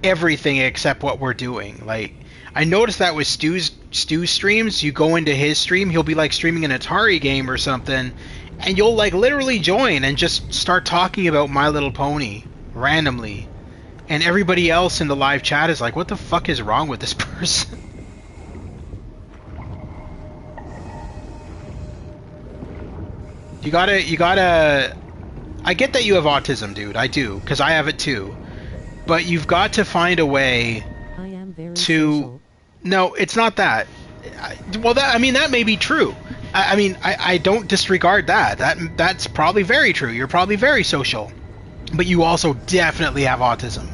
everything except what we're doing. Like, I noticed that with Stu's streams. You go into his stream, he'll be like streaming an Atari game or something, and you'll like literally join and just start talking about My Little Pony randomly, and everybody else in the live chat is like, what the fuck is wrong with this person? You gotta I get that you have autism, dude. I do, because I have it too. But you've got to find a way
I am very
to...
social.
No, it's not that. Well, that, I mean, that may be true. I don't disregard that. That's probably very true. You're probably very social. But you also definitely have autism.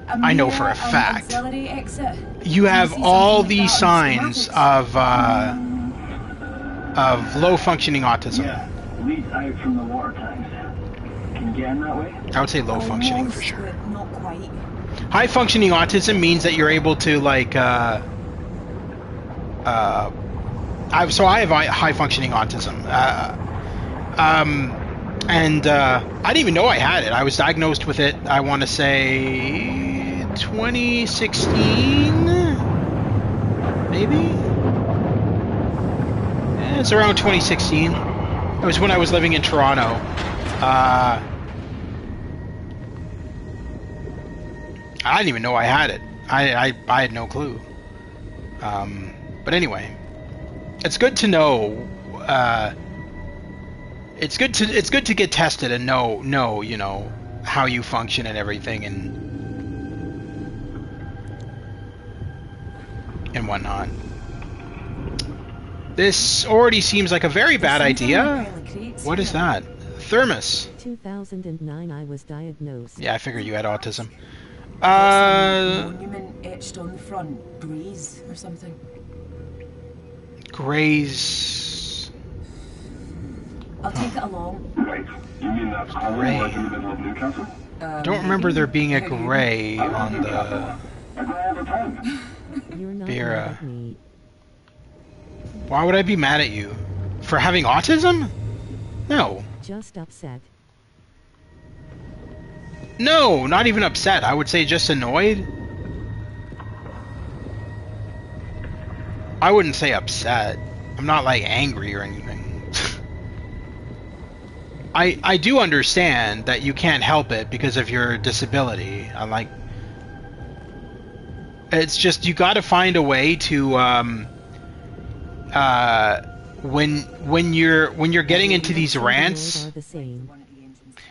I know for a fact.
Auxiliary exit.
You
Can
have
see
all
something
these
like that on
signs
schematics?
of low functioning autism.
Yeah, leads out from the water tanks. Can you get in that way?
I would say low functioning for
Almost,
sure.
but not quite.
High functioning autism means that you're able to like so I have high functioning autism. And I didn't even know I had it. I was diagnosed with it, I want to say 2016, maybe? Yeah, it's around 2016. It was when I was living in Toronto. I didn't even know I had it. I had no clue. But anyway, it's good to know. It's good to get tested and know you know how you function and everything and whatnot. This already seems like a very bad idea. What is that? Thermos.
2009 I was diagnosed.
Yeah, I figured you had autism.
Monument etched on the front, Grays or something.
Grays.
I'll take it along.
Right. You mean that column right in the middle of Newcastle?
I don't remember there being a gray on the
I go all the time.
You're not
Beira.
mad at me.
Why would I be mad at you? For having autism? No.
Just upset.
No, not even upset. I would say just annoyed. I wouldn't say upset. I'm not like angry or anything. I do understand that you can't help it because of your disability. I'm like, it's just you got to find a way to when you're getting into these rants.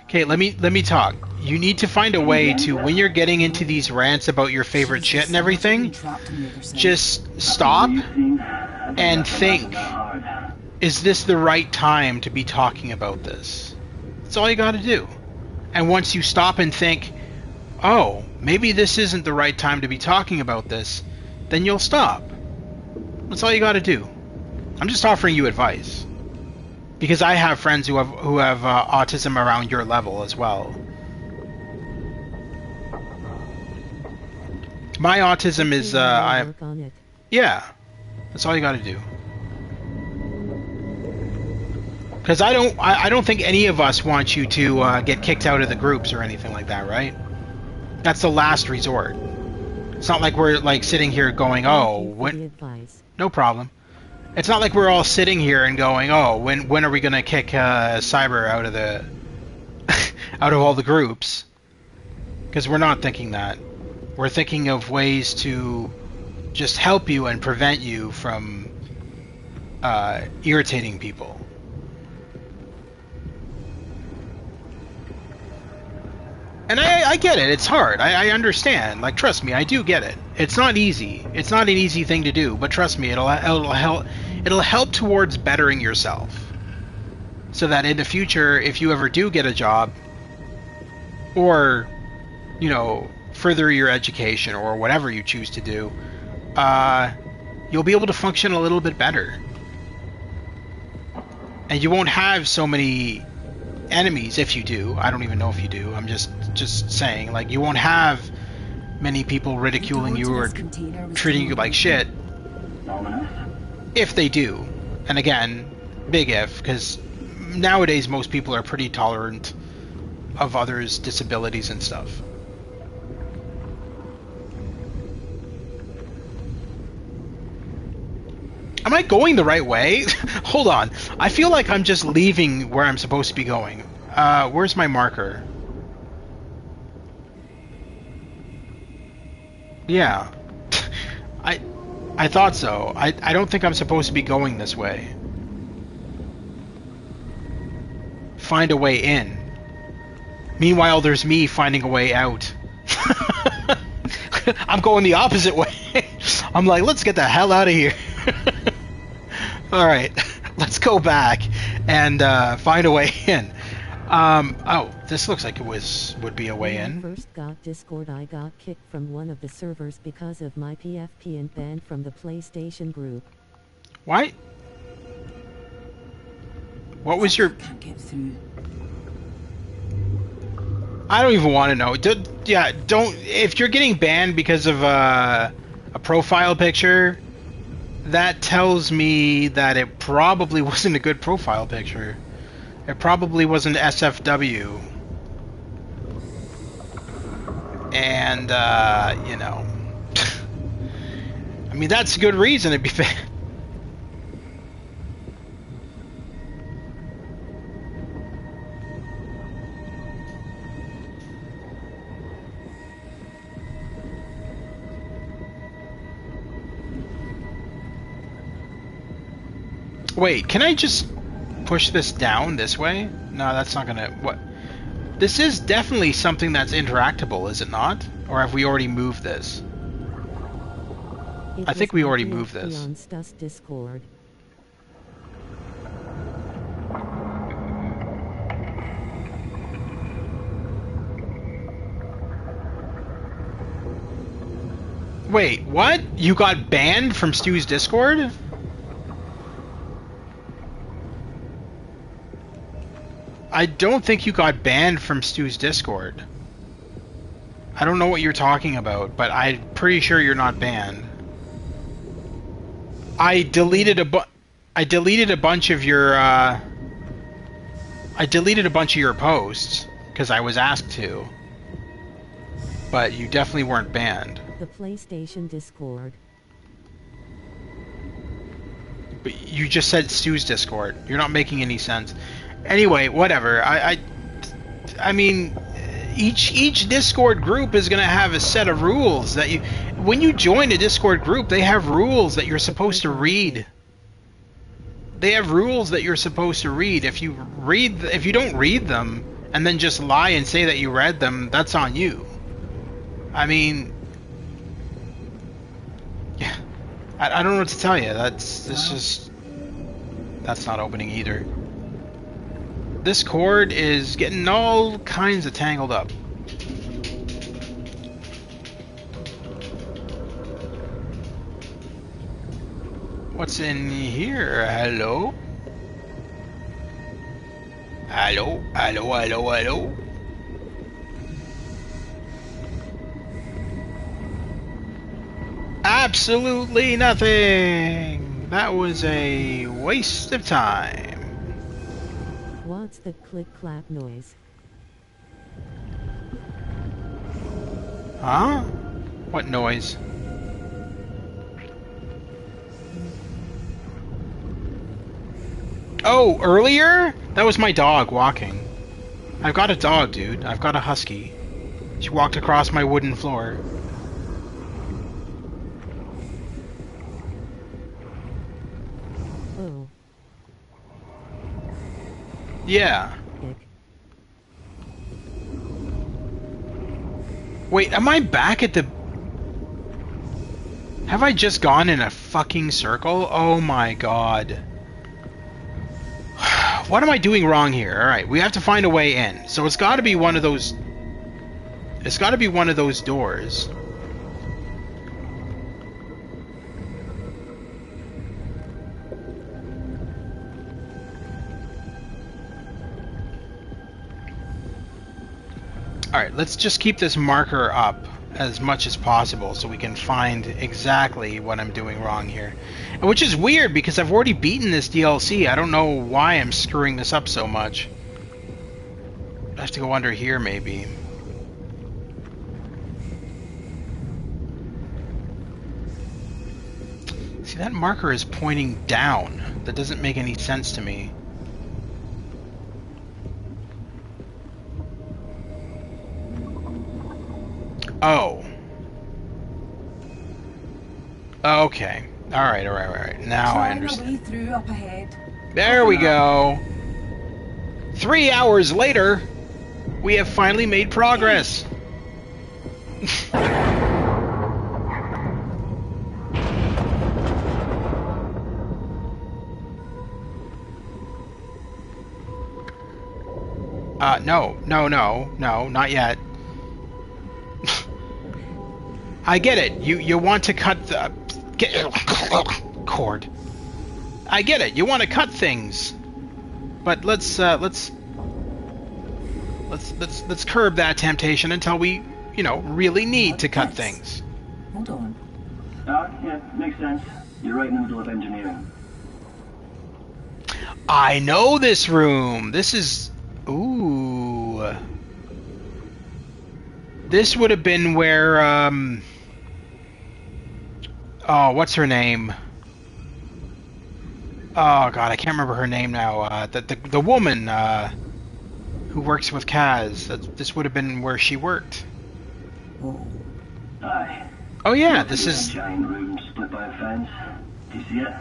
Okay, let me talk. You need to find a way to, when you're getting into these rants about your favorite shit and everything, just stop and think, is this the right time to be talking about this? That's all you gotta do. And once you stop and think, oh, maybe this isn't the right time to be talking about this, then you'll stop. That's all you gotta do. I'm just offering you advice. Because I have friends who have autism around your level as well. My autism is yeah, that's all you got to do. Because I don't think any of us want you to get kicked out of the groups or anything like that, right? That's the last resort. It's not like we're like sitting here going, oh, when? No problem. It's not like we're all sitting here and going, oh, when are we gonna kick Cyber out of the out of all the groups? Because we're not thinking that. We're thinking of ways to just help you and prevent you from irritating people. And I get it. It's hard. I understand. Like, trust me, I do get it. It's not easy. It's not an easy thing to do. But trust me, it'll help towards bettering yourself, so that in the future, if you ever do get a job, or you know, further your education or whatever you choose to do, you'll be able to function a little bit better, and you won't have so many enemies. If you do, I don't even know if you do. I'm just saying, like, you won't have many people ridiculing you or treating you like shit. If they do. And again, big if, because nowadays most people are pretty tolerant of others' disabilities and stuff. Am I going the right way? Hold on. I feel like I'm just leaving where I'm supposed to be going. Where's my marker? Yeah. I thought so. I don't think I'm supposed to be going this way. Find a way in. Meanwhile, there's me finding a way out. I'm going the opposite way. I'm like, let's get the hell out of here. Alright, let's go back and find a way in. Oh, this looks like it would be a way in.
When I first got Discord, I got kicked from one of the servers because of my PFP and banned from the PlayStation group.
What? What was your...
Can't get through.
I don't even want to know. Yeah, don't... If you're getting banned because of a profile picture, that tells me that it probably wasn't a good profile picture. It probably wasn't SFW. And, you know... I mean, that's a good reason to be banned. Wait, can I just push this down this way? No, that's not gonna... What? This is definitely something that's interactable, is it not? Or have we already moved this? I think we already moved this.
On Stus Discord.
Wait, what? You got banned from Stu's Discord? I don't think you got banned from Stu's Discord. I don't know what you're talking about, but I'm pretty sure you're not banned. I deleted a bunch of your posts because I was asked to. But you definitely weren't banned.
The PlayStation Discord.
But you just said Stu's Discord. You're not making any sense. Anyway, whatever. I mean, each Discord group is gonna have a set of rules that you. When you join a Discord group, they have rules that you're supposed to read. They have rules that you're supposed to read. If you don't read them and then just lie and say that you read them, that's on you. I mean, yeah, I don't know what to tell you. That's not opening either. This cord is getting all kinds of tangled up. What's in here? Hello? Hello? Hello? Hello? Hello? Absolutely nothing! That was a waste of time.
What's the click-clap noise?
Huh? What noise? Oh, earlier? That was my dog walking. I've got a dog, dude. I've got a husky. She walked across my wooden floor.
Oh.
Yeah.
Ick.
Wait, am I back at the... Have I just gone in a fucking circle? Oh my god. What am I doing wrong here? Alright, we have to find a way in. So it's gotta be one of those... It's gotta be one of those doors. Alright, let's just keep this marker up as much as possible so we can find exactly what I'm doing wrong here. Which is weird because I've already beaten this DLC. I don't know why I'm screwing this up so much. I have to go under here maybe. See, that marker is pointing down. That doesn't make any sense to me. Oh. Okay. Alright. Now I understand.
Through up ahead.
There we go. 3 hours later, we have finally made progress. No, not yet. I get it. You want to cut the cord. I get it. You want to cut things, but let's curb that temptation until we, really need to cut things.
Hold on.
Yeah, makes sense. You're right in the middle of engineering.
I know this room. This is... Ooh. This would have been where, oh, what's her name? Oh, God, I can't remember her name now. The woman, who works with Kaz. This would have been where she worked.
Oh.
Oh, yeah, this is...
Giant room split by a fence. Do you see it?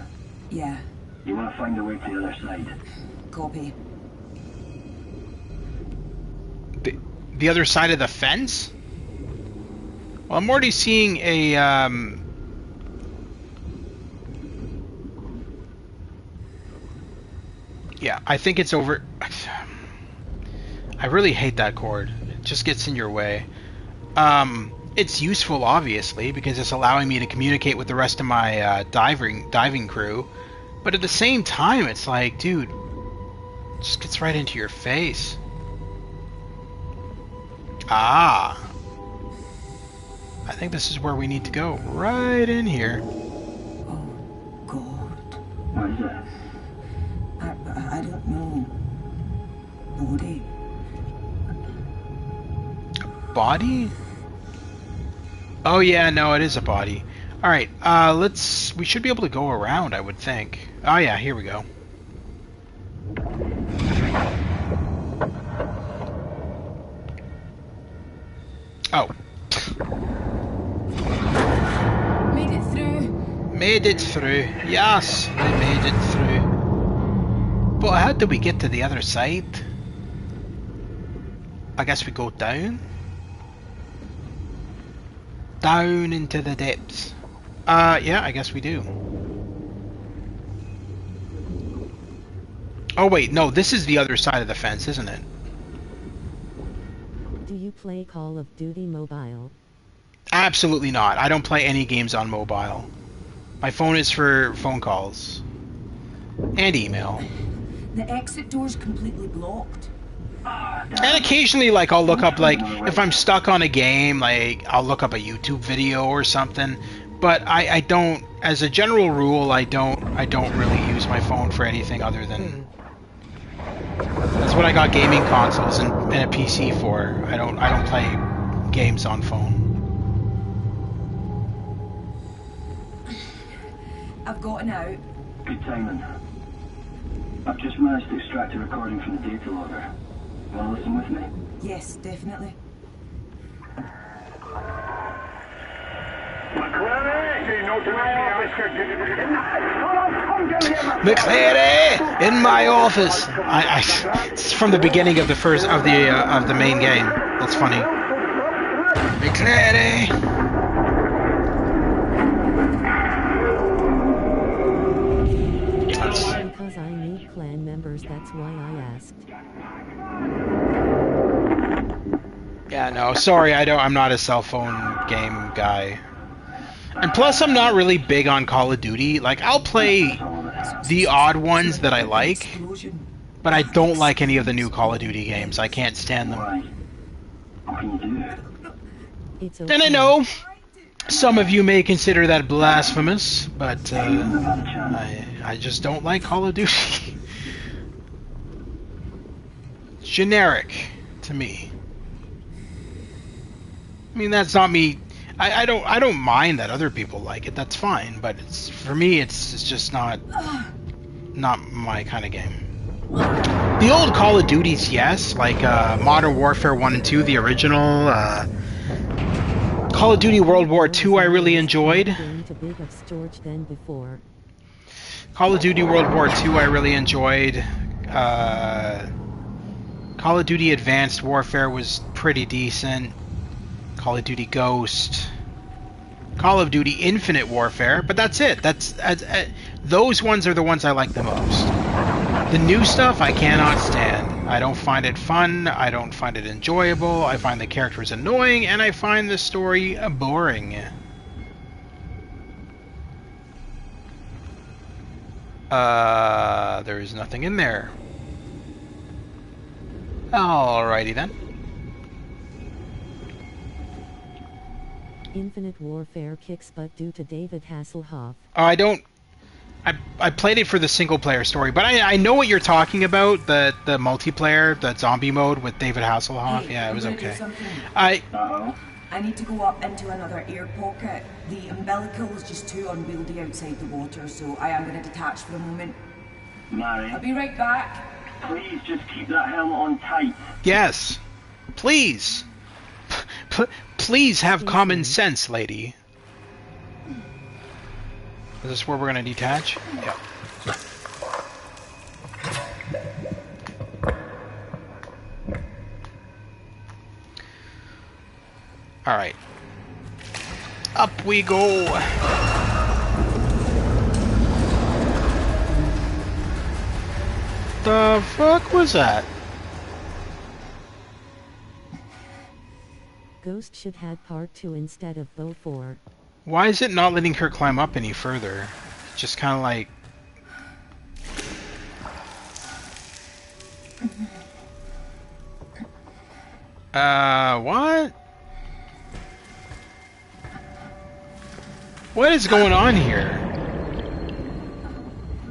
Yeah.
You want to find a way to the other side.
Copy.
The other side of the fence? Well, I'm already seeing a, yeah, I think it's over. I really hate that cord. It just gets in your way. It's useful, obviously, because it's allowing me to communicate with the rest of my diving crew. But at the same time, it's like, dude, it just gets right into your face. Ah. I think this is where we need to go. Right in here.
Oh, God.
What is it?
I don't know.
Body?
Body?
Oh yeah, no, it is a body. Alright, we should be able to go around, I would think. Oh yeah, here we go. Oh.
Made it through.
Made it through. Yes, we made it through. But how do we get to the other side? I guess we go down? Down into the depths. Yeah, I guess we do. Oh wait, no, this is the other side of the fence, isn't it?
Do you play Call of Duty Mobile?
Absolutely not. I don't play any games on mobile. My phone is for phone calls. And email.
The exit door's completely blocked.
And occasionally, like, I'll look up, like, if I'm stuck on a game, like, I'll look up a YouTube video or something. But I don't, as a general rule, I don't really use my phone for anything other than... That's what I got gaming consoles and a PC for. I don't play games on phone.
I've gotten out.
Good timing. I've just managed to extract a recording from the data logger. Want to listen with me?
Yes, definitely.
Mhairi in my office. It's from the beginning of the main game. That's funny. Mhairi.
Because I need clan members, that's why I asked.
Yeah, no, sorry, I'm not a cell phone game guy. And plus, I'm not really big on Call of Duty. Like, I'll play the odd ones that I like, but I don't like any of the new Call of Duty games. I can't stand them.
It's okay.
And I know some of you may consider that blasphemous, but I just don't like Call of Duty. It's generic to me. I mean, that's not me. I don't mind that other people like it. That's fine, but for me, it's just not my kind of game. The old Call of Duties, yes, like Modern Warfare 1 and 2, the original. Call of Duty World War II, I really enjoyed. Call of Duty World War II, I really enjoyed. Call of Duty Advanced Warfare was pretty decent. Call of Duty Ghost. Call of Duty Infinite Warfare, but that's it. Those ones are the ones I like the most. The new stuff I cannot stand. I don't find it fun, I don't find it enjoyable, I find the characters annoying, and I find the story boring. There is nothing in there. Alrighty then.
Infinite Warfare kicks butt due to David Hasselhoff.
I played it for the single player story, but I know what you're talking about, the multiplayer, the zombie mode with David Hasselhoff.
Hey,
yeah, it was okay.
I need to go up into another air pocket. The umbilical is just too unwieldy outside the water, so I am going to detach for a moment.
Mhairi,
I'll be right back.
please just keep that helmet on tight.
Yes. Please. Please have common sense, lady. Is this where we're going to detach? Yeah. Alright. Up we go! The fuck was that?
Ghost should had part 2 instead of Bow 4.
Why is it not letting her climb up any further? It's just kind of like... what? What is going on here?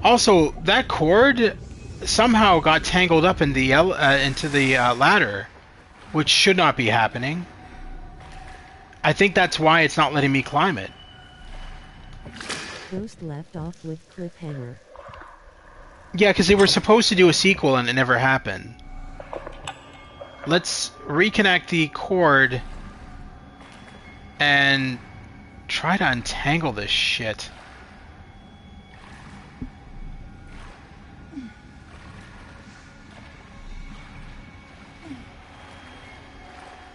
Also, that cord somehow got tangled up in the into the ladder, which should not be happening. I think that's why it's not letting me climb it.
Ghost left off with cliffhanger.
Yeah, because they were supposed to do a sequel and it never happened. Let's reconnect the cord and try to untangle this shit.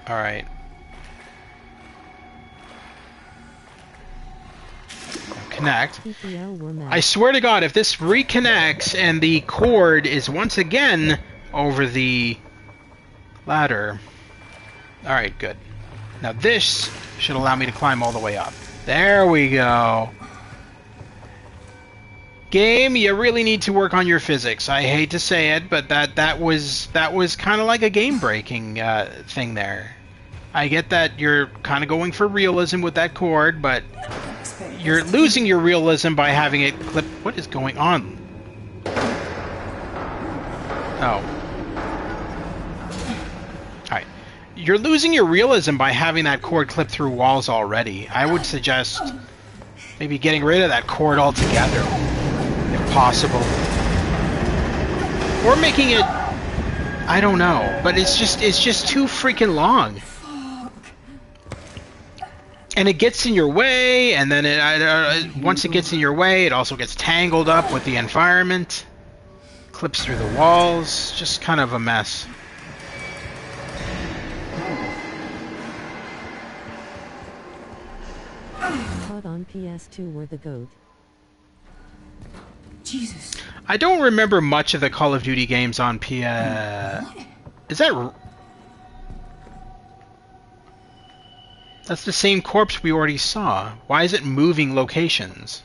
Alright. Connect. I swear to God, if this reconnects and the cord is once again over the ladder. Alright, good. Now this should allow me to climb all the way up. There we go. Game, you really need to work on your physics. I hate to say it, but that was kind of like a game-breaking thing there. I get that you're kind of going for realism with that cord, but you're losing your realism by having it clip. What is going on? Oh. Alright. You're losing your realism by having that cord clip through walls already. I would suggest maybe getting rid of that cord altogether, if possible. Or making it... I don't know, but it's just too freaking long. And it gets in your way, and then once it gets in your way, it also gets tangled up with the environment. Clips through the walls. Just kind of a mess.
Caught on PS2 were the GOAT.
Jesus.
I don't remember much of the Call of Duty games on PS... Is that... That's the same corpse we already saw. Why is it moving locations?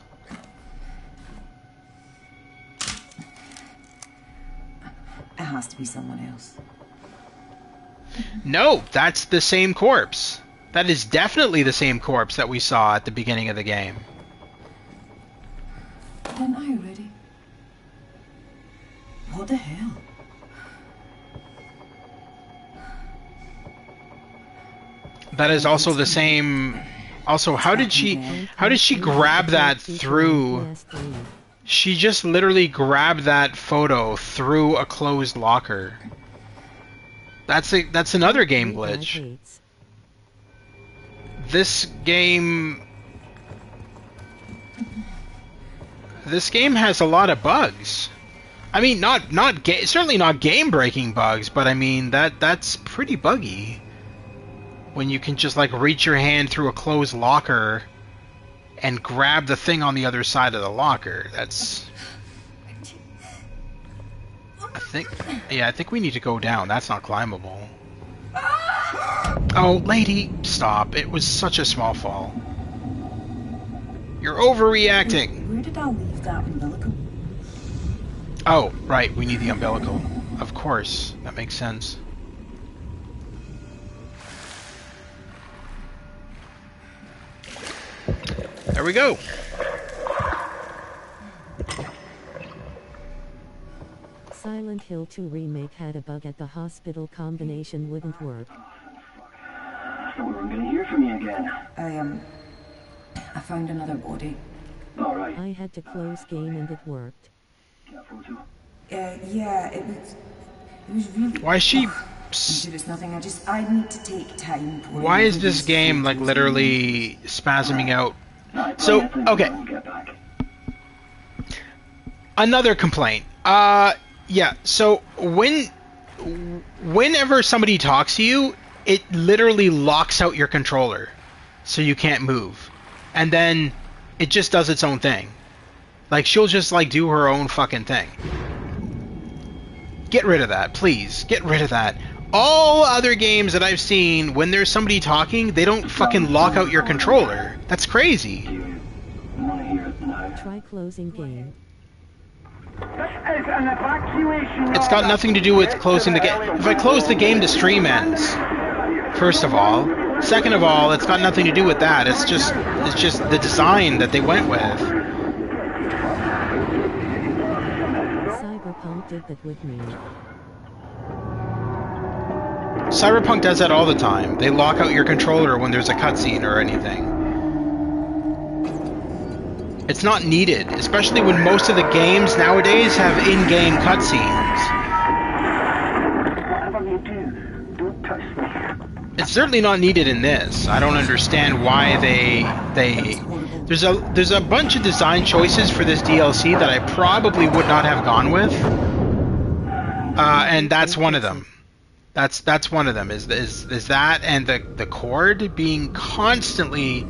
It has to be someone else.
No, that's the same corpse. That is definitely the same corpse that we saw at the beginning of the game.
Didn't I already? What the hell?
That is also the same. Also, how did she grab that through? She just literally grabbed that photo through a closed locker. That's another game glitch. This game has a lot of bugs. I mean, certainly not game-breaking bugs, but I mean that's pretty buggy. When you can just like reach your hand through a closed locker and grab the thing on the other side of the locker. That's... I think we need to go down. That's not climbable. Oh, lady, stop. It was such a small fall. You're overreacting.
Where did I leave that umbilical?
Oh, right. We need the umbilical. Of course. That makes sense. There we go.
Silent Hill 2 remake had a bug at the hospital. Combination wouldn't work.
I thought we weren't going to hear from you again.
I found another body.
All right.
I had to close game and it worked.
Yeah, it was really...
Why is she...
I'm sure it's nothing. I need to take time.
Why is this game like literally spasming out? So, okay. Another complaint. Yeah, so whenever somebody talks to you, it literally locks out your controller, so you can't move, and then it just does its own thing. Like, she'll just like do her own fucking thing. Get rid of that, please. Get rid of that. All other games that I've seen, when there's somebody talking, they don't fucking lock out your controller. That's crazy.
Try closing game.
It's got nothing to do with closing the game. If I close the game, the stream ends. First of all. Second of all, it's got nothing to do with that. It's just the design that they went with.
Cyberpunk did that with me.
Cyberpunk does that all the time. They lock out your controller when there's a cutscene or anything. It's not needed, especially when most of the games nowadays have in-game cutscenes.
Whatever you do, don't touch me.
It's certainly not needed in this. I don't understand why they there's a bunch of design choices for this DLC that I probably would not have gone with, and that's one of them. That's one of them. Is that, and the cord being constantly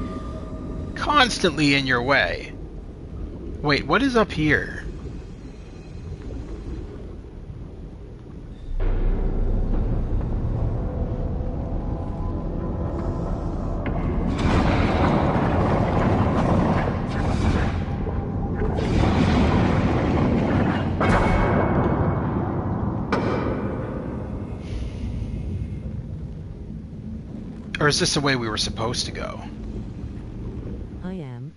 in your way. Wait, what is up here? Or is this the way we were supposed to go?
I am.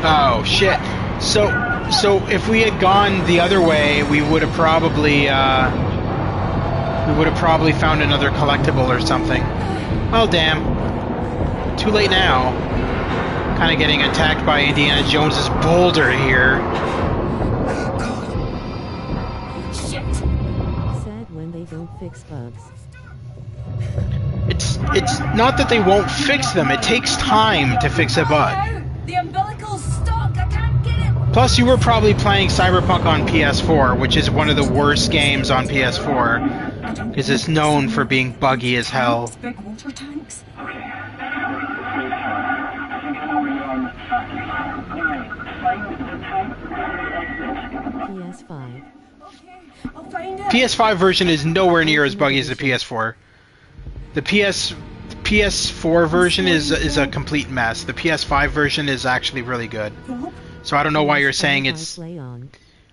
Oh shit! So if we had gone the other way, we would have probably found another collectible or something. Well, damn. Too late now. Kind of getting attacked by Indiana Jones's boulder here.
Sad when they don't fix bugs.
It's not that they won't fix them. It takes time to fix a bug.
The umbilical's stuck. I can't get it.
Plus, you were probably playing Cyberpunk on PS4, which is one of the worst games on PS4, because it's known for being buggy as hell.
Big water tanks.
PS5.
Okay, I'll find it.
PS5 version is nowhere near as buggy as the PS4. The PS4 version is a complete mess. The PS5 version is actually really good. So I don't know why you're saying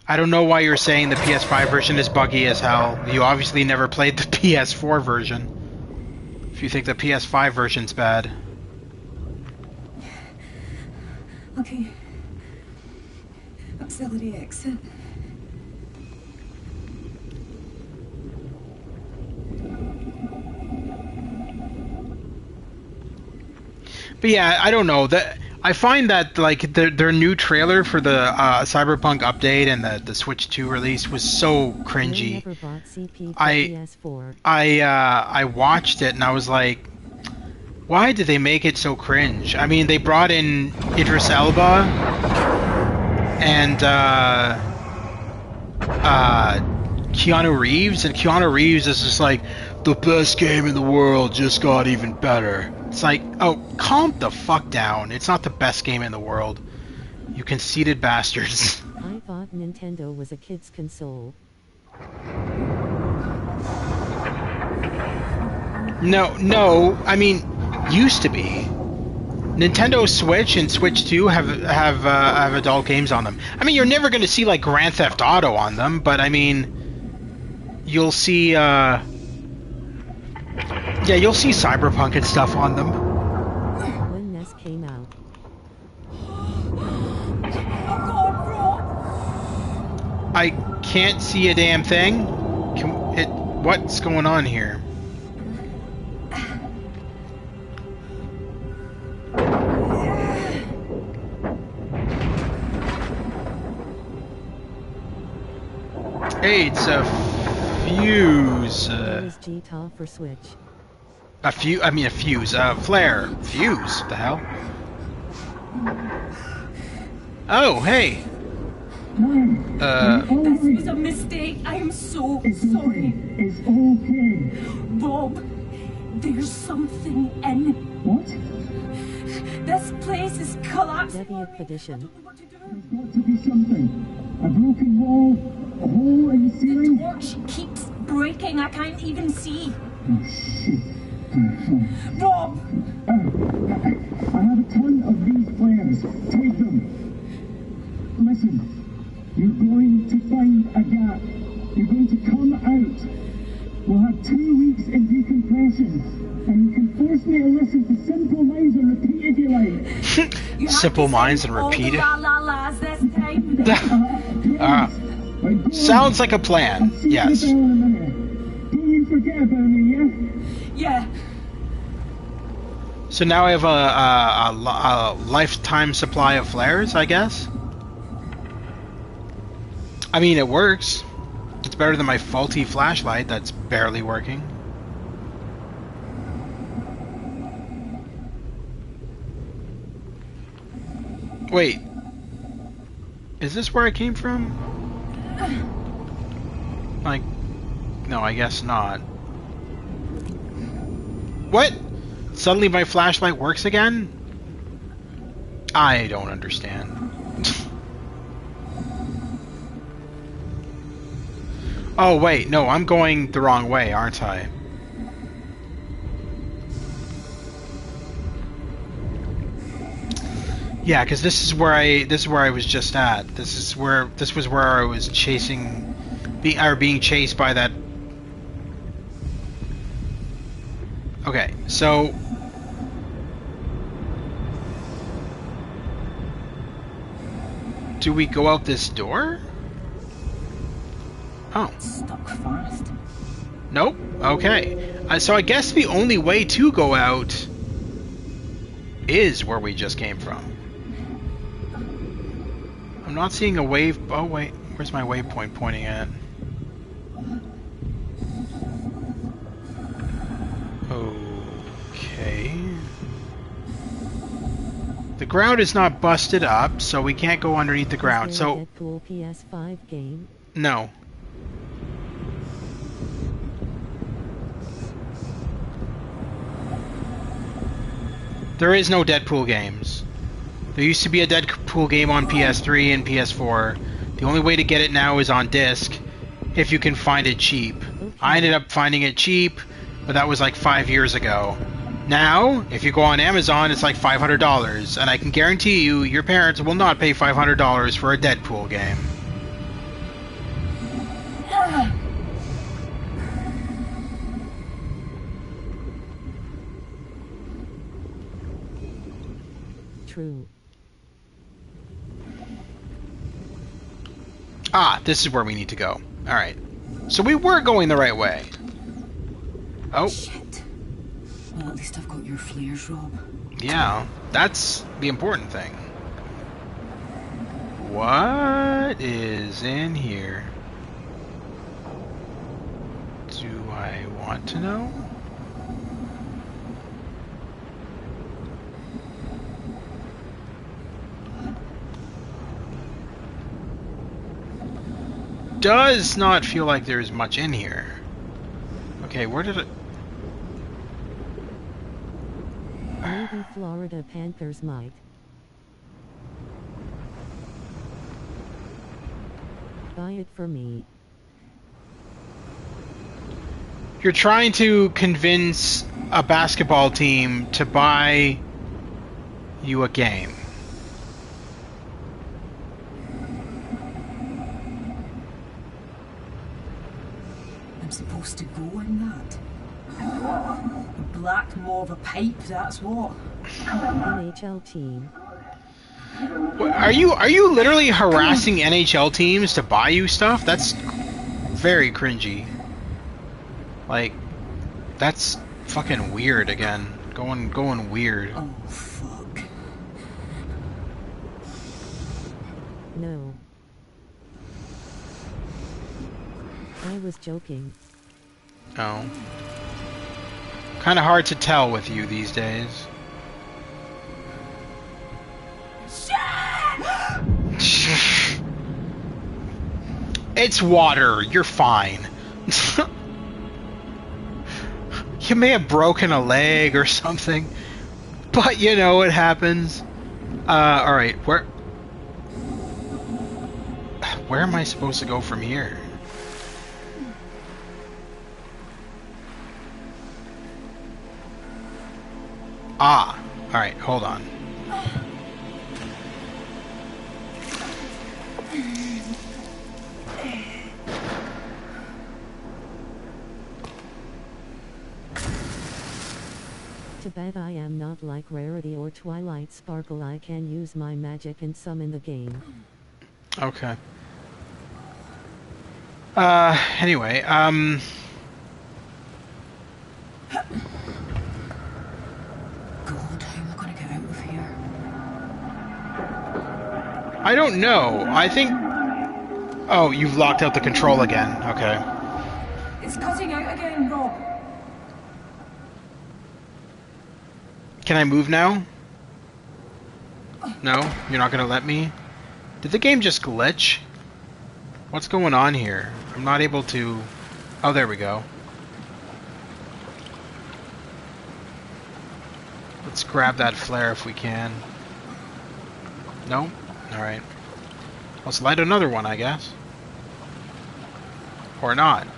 I don't know why you're saying the PS5 version is buggy as hell. You obviously never played the PS4 version. If you think the PS5 version's bad.
Okay. Auxiliary exit.
But yeah, I don't know. I find that like their new trailer for the Cyberpunk update and the Switch 2 release was so cringy. I watched it and I was like, why did they make it so cringe? I mean, they brought in Idris Elba and Keanu Reeves, and Keanu Reeves is just like, the best game in the world just got even better. It's like, oh, calm the fuck down. It's not the best game in the world. You conceited bastards.
I thought Nintendo was a kid's console.
No, I mean, used to be. Nintendo Switch and Switch 2 have adult games on them. I mean, you're never going to see like Grand Theft Auto on them, but I mean, you'll see you'll see Cyberpunk and stuff on them.
When NES came out.
I can't see a damn thing. What's going on here? Hey, it's a fuse.
Is G-Top for Switch.
A fuse. Flare. Fuse. What the hell? Oh, hey.
was a mistake. I am so
It's
sorry.
okay. It's okay.
Rob, there's something in.
What?
This place is collapsing.
Deviant petition.
What to do?
There's got to be something. A broken wall, a hole in the
The
ceiling.
torch keeps breaking. I can't even see.
Oh, shit.
Rob!
I have a ton of these flares. Take them. Listen, you're going to find a gap. You're going to come out. We'll have 2 weeks in decompression. And you can force me to listen to Simple Minds and repeat if you like.
You have
Simple
to
Minds
sing
and
all
repeat
the
it.
La la la's this time.
Sounds like a
I'll
plan.
see you at
Yes.
the bell in a minute. Don't you forget about me, yeah?
Yeah.
So now I have a lifetime supply of flares, I guess. I mean, it works. It's better than my faulty flashlight that's barely working. Wait. Is this where I came from? Like, no, I guess not. What? Suddenly my flashlight works again? I don't understand. Oh wait, no, I'm going the wrong way, aren't I? Yeah, because this is where I was just at. This was where I was being chased by that. Okay, so do we go out this door? Oh.
Stuck fast.
Nope. Okay. So I guess the only way to go out is where we just came from. I'm not seeing a wave. Oh wait, where's my waypoint pointing at? Okay. The ground is not busted up, so we can't go underneath the ground.
Is there a
So
Deadpool PS5 game?
no. There is no Deadpool games. There used to be a Deadpool game on PS3 and PS4. The only way to get it now is on disc, if you can find it cheap. I ended up finding it cheap, but that was like 5 years ago. Now, if you go on Amazon, it's like $500, and I can guarantee you, your parents will not pay $500 for a Deadpool game.
True.
Ah, this is where we need to go. Alright. So we were going the right way. Oh,
Shit. Well, at least I've got your flares, Rob.
yeah. That's the important thing. What is in here? Do I want to know? Does not feel like there's much in here. Okay, where did it...
Maybe Florida Panthers might. Buy it for me.
You're trying to convince a basketball team to buy you a game.
I'm supposed to go in that. A black mob, a pipe, that's what.
NHL team.
Are you literally harassing NHL teams to buy you stuff? That's very cringy. Like, that's fucking weird again. Going weird.
Oh, fuck.
No. I was joking.
Oh. Kind of hard to tell with you these days. It's water. You're fine. You may have broken a leg or something, but you know it happens. All right, where am I supposed to go from here? Ah, all right, hold on.
To bet I am not like Rarity or Twilight Sparkle. I can use my magic and summon the game.
Okay. Anyway,
God, how am I gonna get out of here?
I don't know. I think... Oh, you've locked out the control again. Okay.
It's cutting out again, Rob.
Can I move now? No? You're not gonna let me? Did the game just glitch? What's going on here? I'm not able to... Oh, there we go. Let's grab that flare if we can. No? Alright. Let's light another one, I guess. Or not.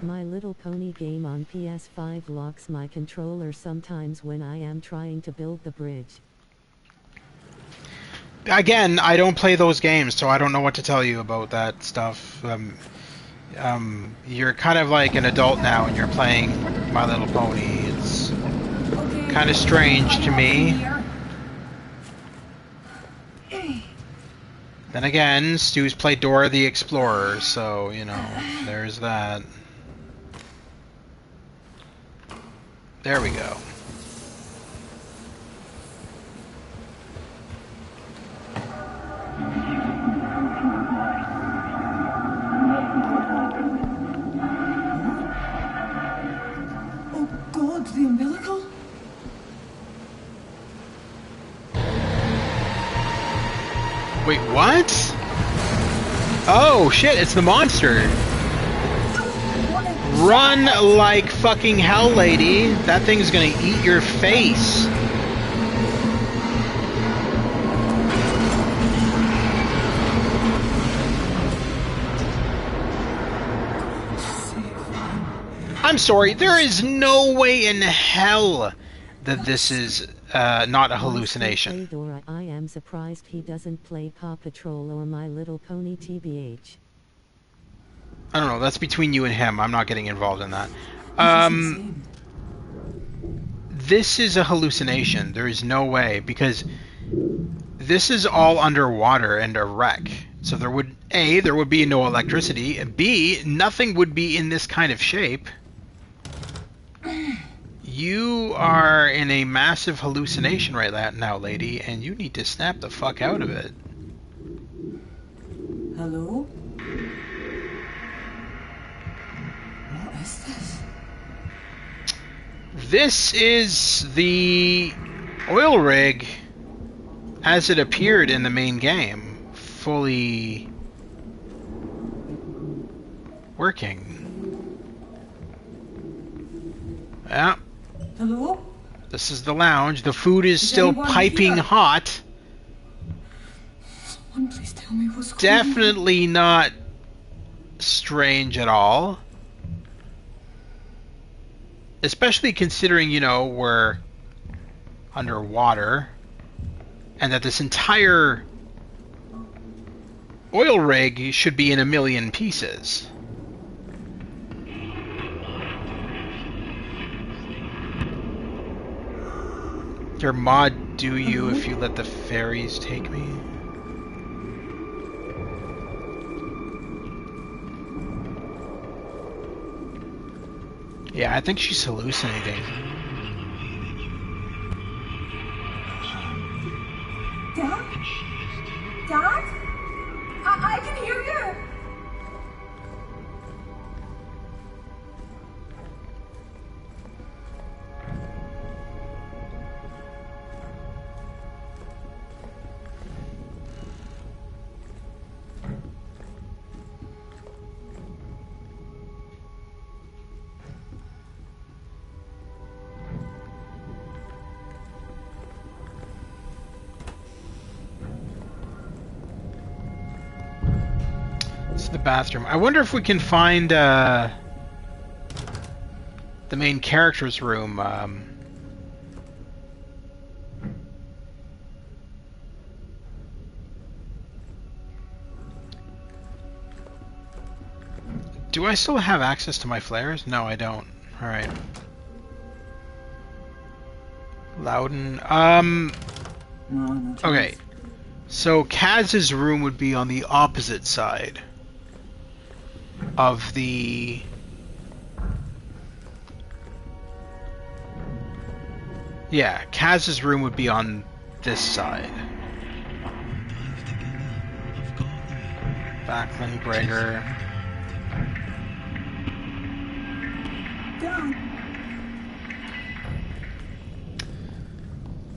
My Little Pony game on PS5 locks my controller sometimes when I am trying to build the bridge.
Again, I don't play those games, so I don't know what to tell you about that stuff. You're kind of like an adult now and you're playing My Little Pony. It's kind of strange to me. Then again, Stu's played Dora the Explorer, so, you know, there's that. There we go.
Oh God, the umbilical?
Wait, what? Oh shit, it's the monster. Run like fucking hell, lady. That thing's gonna eat your face. I'm sorry, there is no way in hell that this is not a hallucination.
Dora, I am surprised he doesn't play Paw Patrol or My Little Pony TBH.
I don't know, that's between you and him. I'm not getting involved in that. This is a hallucination. There is no way, because this is all underwater and a wreck. So there would, A, there would be no electricity, and B, nothing would be in this kind of shape. You are in a massive hallucination right now, lady, and you need to snap the fuck out of it.
Hello? What is this?
This is the oil rig as it appeared in the main game, fully working. Yeah.
Hello?
This is the lounge. The food is still
anyone
piping
here?
hot.
Someone please tell me what's going on.
Definitely not strange at all. Especially considering, you know, we're underwater and that this entire oil rig should be in a million pieces. Your mod do you if you let the fairies take me? Yeah, I think she's hallucinating.
Dad? Dad? I can hear you!
to the bathroom. I wonder if we can find the main character's room. Do I still have access to my flares? No, I don't. Alright. Loudon.
No chance.
Okay. So Kaz's room would be on the opposite side of the... Yeah, Kaz's room would be on this side. Backlund, Gregor.
Dad.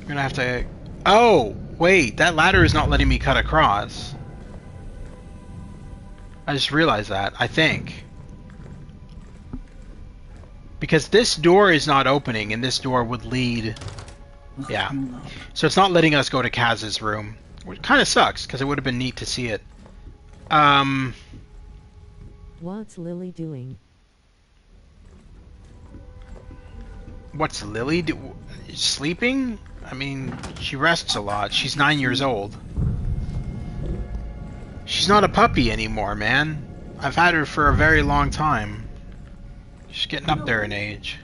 I'm gonna have to... Oh! Wait, that ladder is not letting me cut across. I just realized that, I think. Because this door is not opening, and this door would lead... Yeah. So it's not letting us go to Kaz's room. Which kind of sucks, because it would have been neat to see it.
What's Lily doing?
What's Lily sleeping? I mean, she rests a lot. She's 9 years old. She's not a puppy anymore, man. I've had her for a very long time. She's getting up there in age.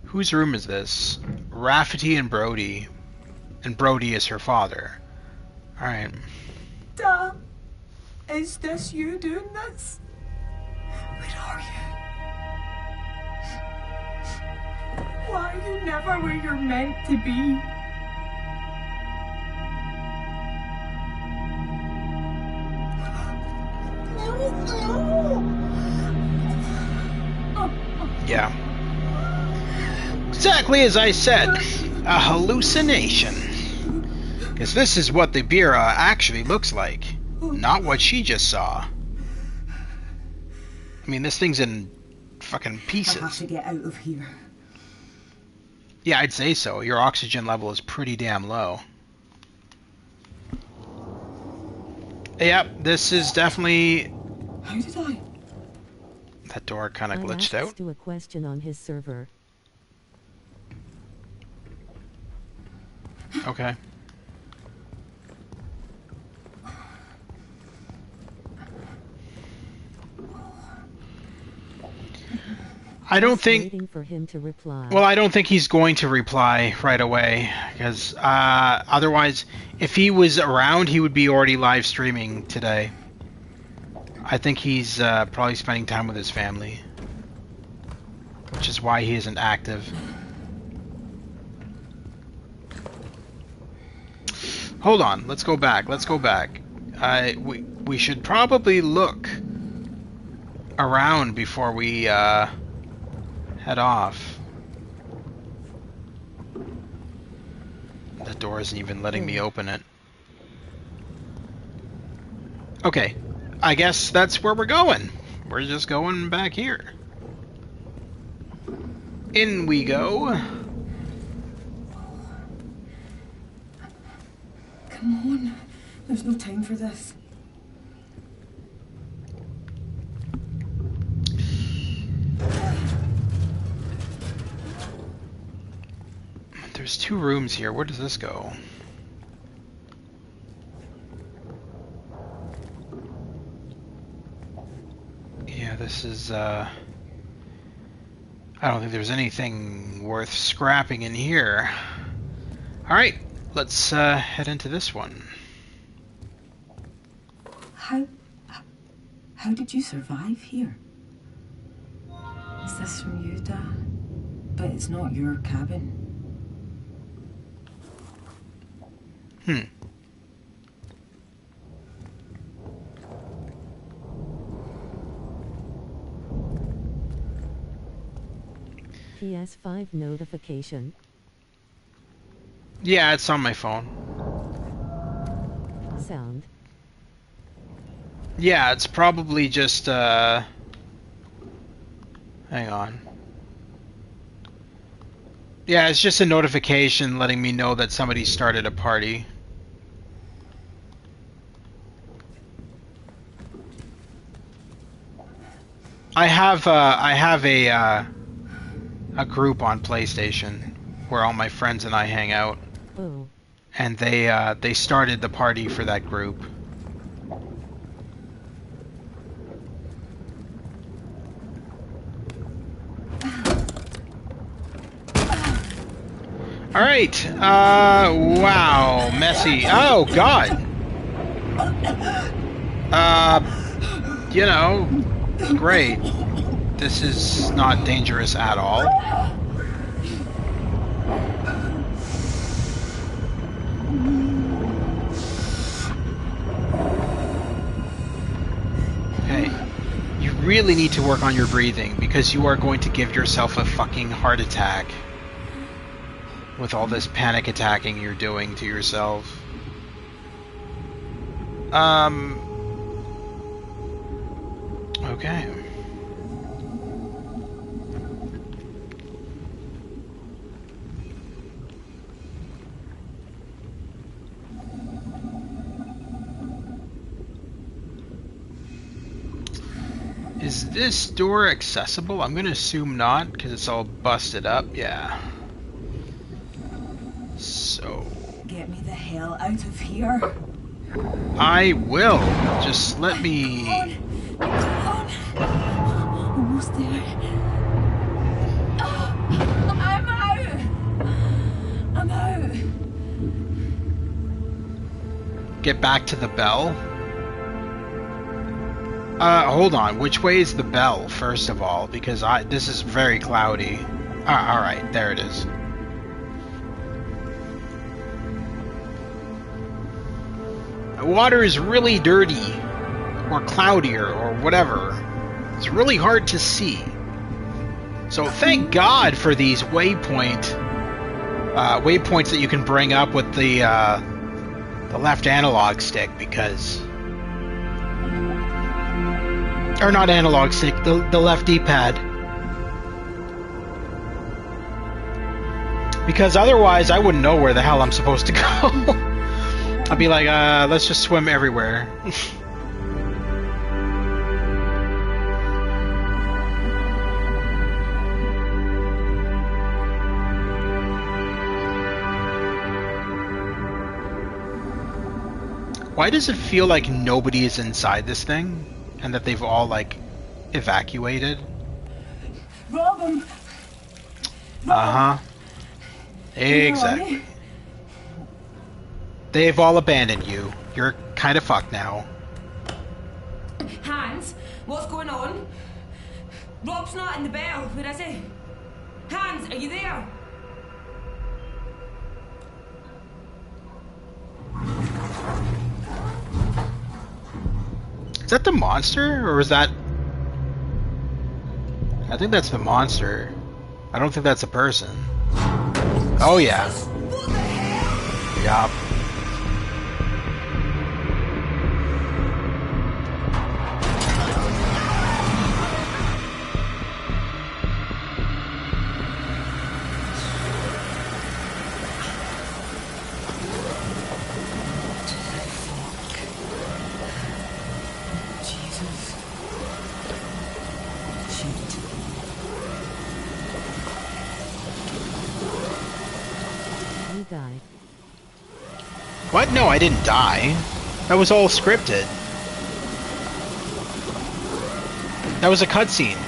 Whose room is this? Rafferty and Brody. And Brody is her father. Alright.
Dad, is this you doing this? Where are you? Why are you never where you're meant to be?
Yeah. Exactly as I said. A hallucination. Because this is what the Beira actually looks like. Not what she just saw. I mean, this thing's in fucking pieces.
I have to get out of here.
Yeah, I'd say so. Your oxygen level is pretty damn low. Yep, this is definitely...
How did I?
That door kind of glitched
I
out.
to a question on his server.
Okay. I don't think...
Waiting for him to reply.
Well, I don't think he's going to reply right away, because otherwise, if he was around, he would be already live streaming today. I think he's probably spending time with his family, which is why he isn't active. Hold on, let's go back. Let's go back. We should probably look around before we head off. The door isn't even letting me open it. Okay, I guess that's where we're going. We're just going back here. In we go.
Come on. There's no time for this.
There's two rooms here. Where does this go? Yeah, this is, I don't think there's anything worth scrapping in here. Alright, let's head into this one.
How did you survive here? Is this from you, Dad? But it's not your cabin.
PS5 notification.
Yeah, it's on my phone.
Sound.
Yeah, it's probably just, hang on. Yeah, it's just a notification letting me know that somebody started a party. I have a group on PlayStation where all my friends and I hang out,
Oh.
and they started the party for that group. All right. Wow, messy. Oh God. You know, great. This is not dangerous at all. Okay. You really need to work on your breathing because you are going to give yourself a fucking heart attack with all this panic attacking you're doing to yourself. Okay. Is this door accessible? I'm gonna assume not, because it's all busted up. Yeah. So...
Get me the hell out of here.
I will. Just let me...
Come on. Almost there. I'm out. I'm out.
Get back to the bell. Hold on. Which way is the bell, first of all? Because this is very cloudy. Alright, there it is. The water is really dirty, or cloudier, or whatever. It's really hard to see. So thank God for these waypoints that you can bring up with the left analog stick, because... Or not analog stick, the left D-pad. Because otherwise I wouldn't know where the hell I'm supposed to go. I'd be like, let's just swim everywhere. Why does it feel like nobody is inside this thing? And that they've all, like, evacuated?
Robin!
Uh-huh. Exactly. They've all abandoned you. You're kind of fucked now.
Hans, what's going on? Rob's not in the bell. Where is he? Hans, are you there?
Is that the monster, or is that... I think that's the monster. I don't think that's a person. Oh yeah.
What the hell?
Yup.
Died.
What? No, I didn't die. That was all scripted. That was a cutscene.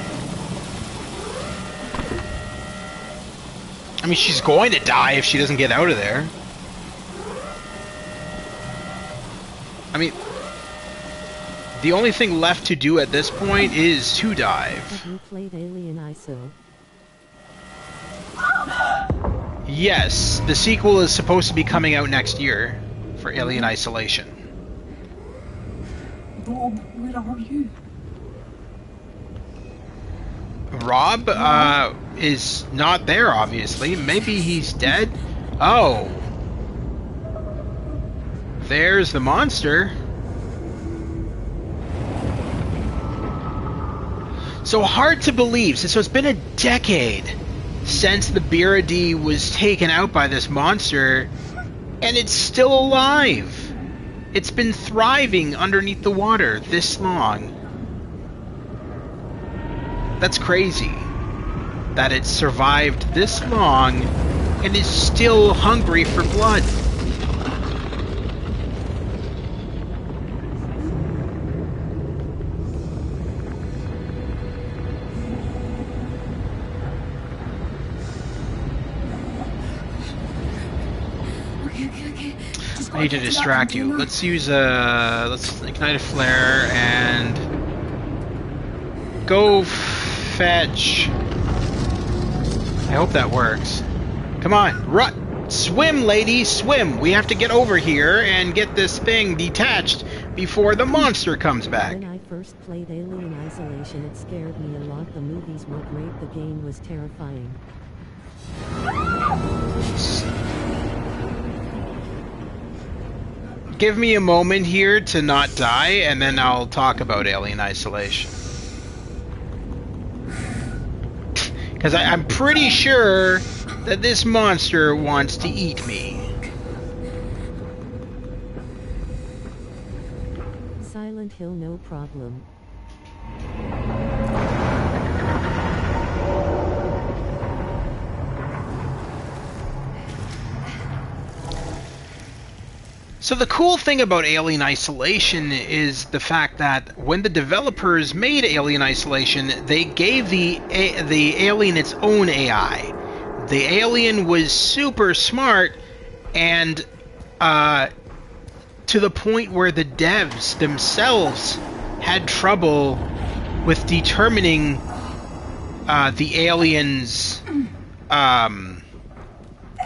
I mean, she's going to die if she doesn't get out of there. I mean, the only thing left to do at this point is to dive.
Have you played Alien ISO?
Yes, the sequel is supposed to be coming out next year for Alien Isolation.
Rob, where are you?
Rob, is not there, obviously. Maybe he's dead? Oh. There's the monster. So hard to believe. So it's been a decade since the Beira-D was taken out by this monster, and it's still alive. It's been thriving underneath the water this long. That's crazy. That it survived this long and is still hungry for blood.
Okay. Just
I need to distract you. Let's use let's ignite a flare and go fetch. I hope that works. Come on, run! Swim, lady, swim! We have to get over here and get this thing detached before the monster comes back.
When I first played Alien Isolation, it scared me a lot. The movies were great, the game was terrifying.
Give me a moment here to not die, and then I'll talk about Alien Isolation. Because I'm pretty sure that this monster wants to eat me.
Silent Hill, no problem.
So the cool thing about Alien Isolation is the fact that when the developers made Alien Isolation, they gave the alien its own AI. The alien was super smart, and to the point where the devs themselves had trouble with determining the alien's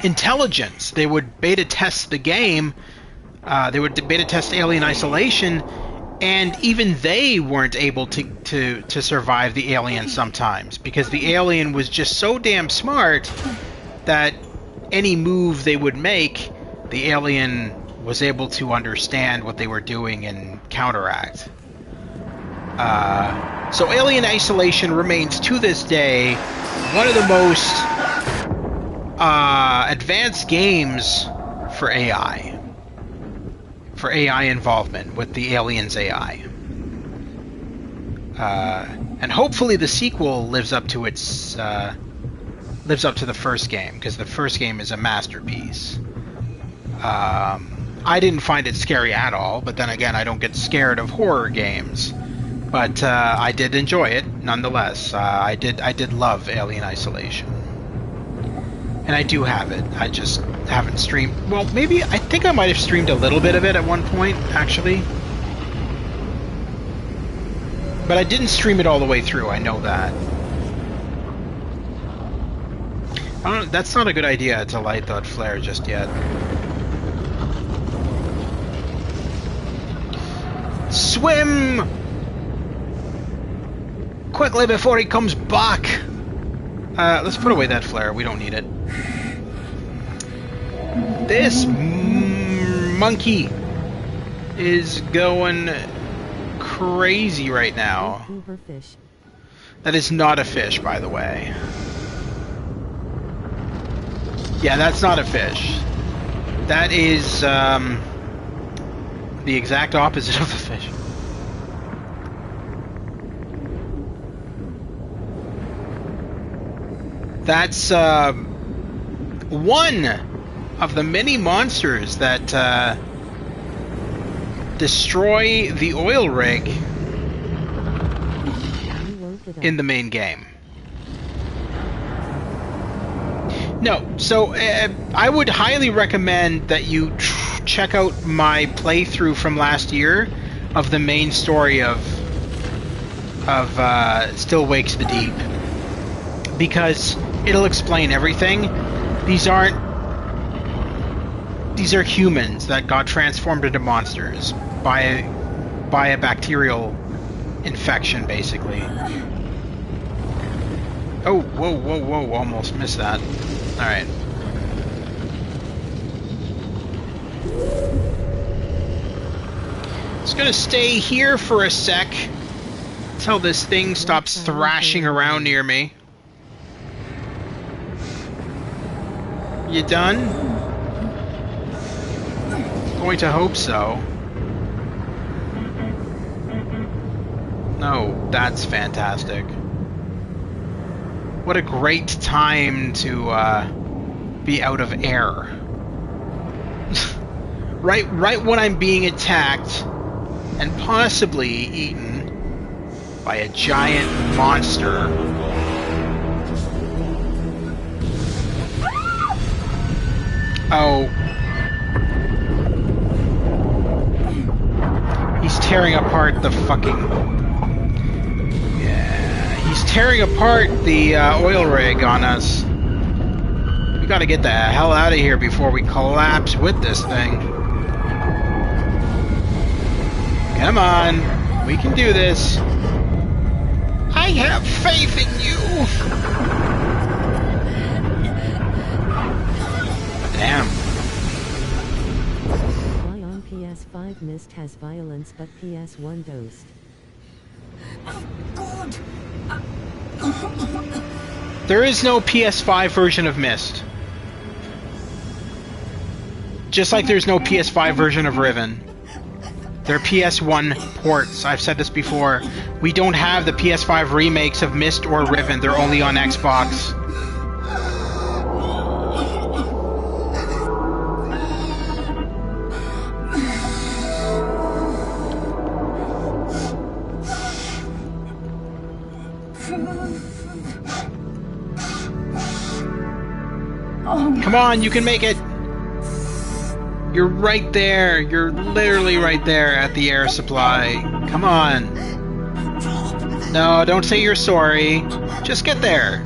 intelligence. They would beta test the game. They would beta test Alien Isolation, and even they weren't able to survive the alien sometimes, because the alien was just so damn smart that any move they would make, the alien was able to understand what they were doing and counteract. So Alien Isolation remains to this day one of the most advanced games for AI. For AI involvement with the alien's AI. And hopefully the sequel lives up to its the first game, because the first game is a masterpiece. I didn't find it scary at all, but then again, I don't get scared of horror games. But I did enjoy it nonetheless. I did love Alien Isolation. And I do have it. I just haven't streamed. Well, maybe I think I might have streamed a little bit of it at one point, actually. But I didn't stream it all the way through. I know that. That's not a good idea to light that flare just yet. Swim! Quickly before he comes back! Let's put away that flare. We don't need it. This monkey is going crazy right now.
Fish.
That is not a fish, by the way. Yeah, that's not a fish. That is the exact opposite of a fish. That's one of the many monsters that destroy the oil rig in the main game. No, so I would highly recommend that you check out my playthrough from last year of the main story of Still Wakes the Deep, because it'll explain everything. These are humans that got transformed into monsters by a bacterial infection, basically. Oh, whoa, almost missed that. Alright. Just gonna stay here for a sec until this thing stops thrashing around near me. You done? Going to hope so. No, that's fantastic. What a great time to be out of air. right when I'm being attacked and possibly eaten by a giant monster. Oh. He's tearing apart the fucking... Yeah, he's tearing apart the oil rig on us. We gotta get the hell out of here before we collapse with this thing. Come on, we can do this. I have faith in you. Damn.
Why on PS5 Mist has violence but PS1 Ghost?
Oh, God!
There is no PS5 version of Mist. Just like there's no PS5 version of Riven. They're PS1 ports. I've said this before. We don't have the PS5 remakes of Mist or Riven. They're only on Xbox. Come on, you can make it! You're right there. You're literally right there at the air supply. Come on. No, don't say you're sorry. Just get there.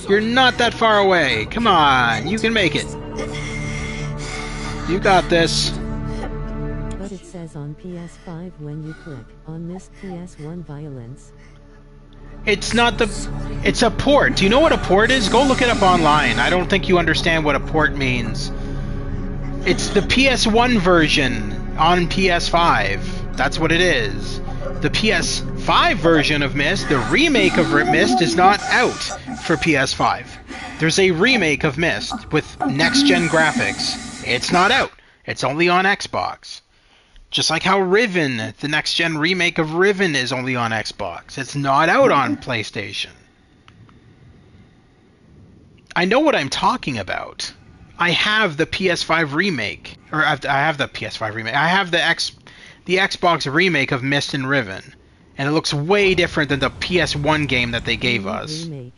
You're not that far away. Come on, you can make it. You got this.
But it says on PS5 when you click on Mist PS1 violence.
It's not the... It's a port. Do you know what a port is? Go look it up online. I don't think you understand what a port means. It's the PS1 version on PS5. That's what it is. The PS5 version of Myst, the remake of Myst, is not out for PS5. There's a remake of Myst with next-gen graphics. It's not out. It's only on Xbox. Just like how Riven, the next-gen remake of Riven, is only on Xbox. It's not out on PlayStation. I know what I'm talking about. I have the PS5 remake, or I have the PS5 remake. I have the Xbox remake of Myst and Riven, and it looks way different than the PS1 game that they gave us.
Remake.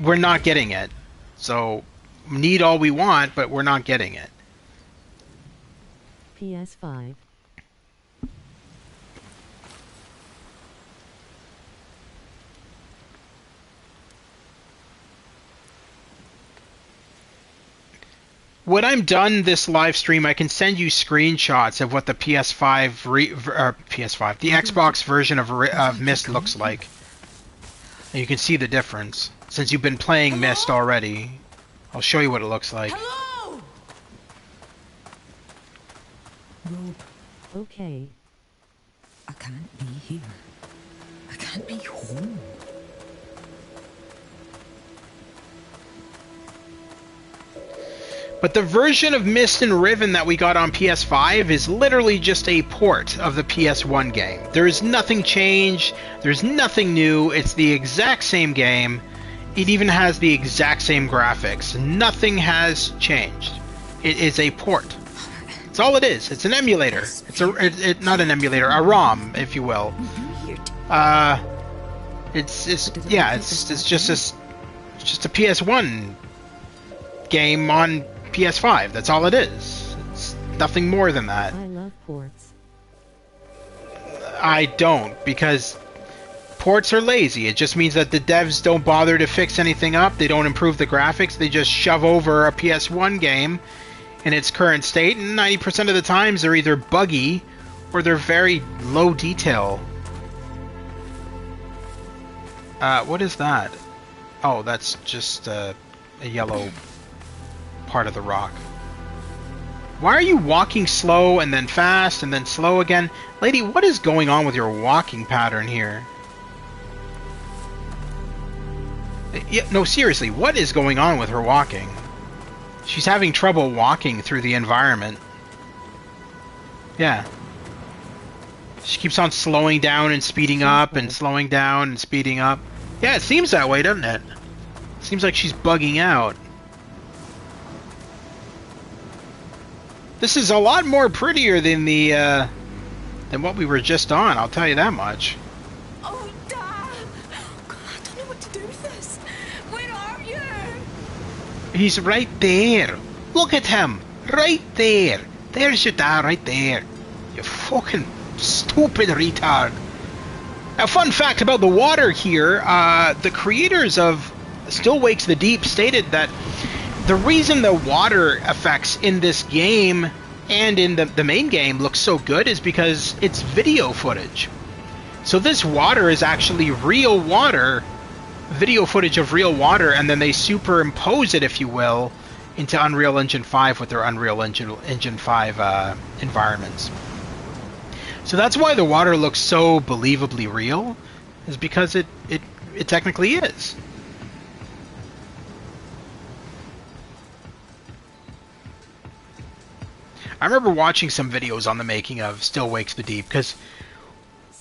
We're not getting it, so need all we want, but we're not getting it.
PS5.
When I'm done this live stream, I can send you screenshots of what the PS5, the Xbox version of Myst looks like. And you can see the difference. Since you've been playing Myst already, I'll show you what it looks like.
Hello?
Rob,
Okay.
I can't be here. I can't be home.
But the version of Myst and Riven that we got on PS5 is literally just a port of the PS1 game. There is nothing changed. There's nothing new. It's the exact same game. It even has the exact same graphics. Nothing has changed. It is a port. That's all it is. It's an emulator. It's not an emulator, a ROM, if you will. It's just a PS1 game on PS5. That's all it is. It's nothing more than that.
I love ports.
I don't, because ports are lazy. It just means that the devs don't bother to fix anything up. They don't improve the graphics. They just shove over a PS1 game in its current state, and 90% of the times they're either buggy or they're very low detail. What is that? Oh, that's just a yellow part of the rock. Why are you walking slow and then fast and then slow again? Lady, what is going on with your walking pattern here? Yeah, no, seriously, what is going on with her walking? She's having trouble walking through the environment. Yeah. She keeps on slowing down and speeding up and slowing down and speeding up. Yeah, it seems that way, doesn't it? Seems like she's bugging out. This is a lot more prettier than the than what we were just on, I'll tell you that much.
Oh, Dad! Oh, God, I don't know what to do with this. Where are you?
He's right there. Look at him. Right there. There's your dad right there. You fucking stupid retard. A fun fact about the water here, the creators of Still Wakes the Deep stated that the reason the water effects in this game and in the main game look so good is because it's video footage. So this water is actually real water, video footage of real water, and then they superimpose it, if you will, into Unreal Engine 5 with their Unreal Engine 5 environments. So that's why the water looks so believably real, is because it technically is. I remember watching some videos on the making of Still Wakes the Deep, because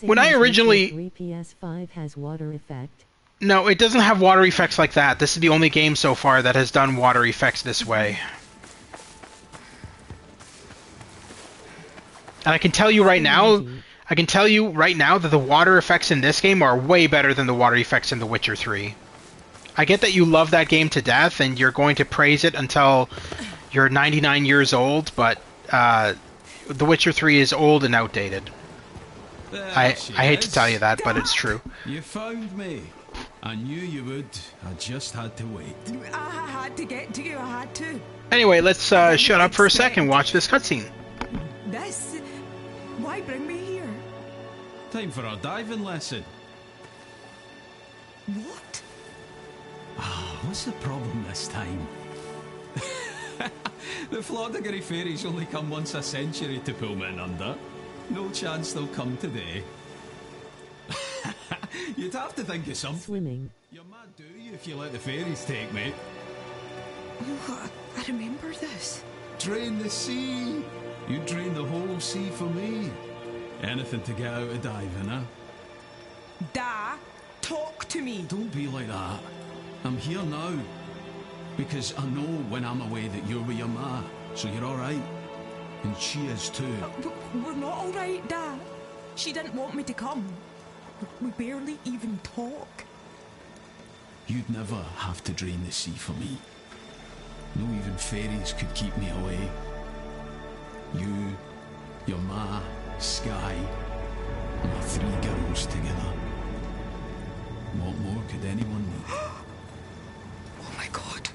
when I originally...
PS5 has water effect.
No, it doesn't have water effects like that. This is the only game so far that has done water effects this way. And I can tell you right now, that the water effects in this game are way better than the water effects in The Witcher 3. I get that you love that game to death, and you're going to praise it until you're 99 years old, but The Witcher 3 is old and outdated. I hate to tell you that, but it's true.
You found me. I knew you would. I just had to wait.
I had to get to you, I had to.
Anyway, let's shut up for a second and watch this cutscene.
This? Why bring me here?
Time for a diving lesson.
What?
Ah, what's the problem this time? The Floddigary fairies only come once a century to pull me in under. No chance they'll come today. You'd have to think of something.
Swimming.
You're mad, do you, if you let the fairies take me?
Oh, I remember this.
Drain the sea. You drain the whole sea for me. Anything to get out of diving, huh?
Da, talk to me.
Don't be like that. I'm here now. Because I know when I'm away that you're with your ma. So you're alright. And she is too.
We're not alright, Dad. She didn't want me to come. We barely even talk.
You'd never have to drain the sea for me. No even fairies could keep me away. You, your ma, Sky, and my 3 girls together. What more could anyone need?
Oh my God.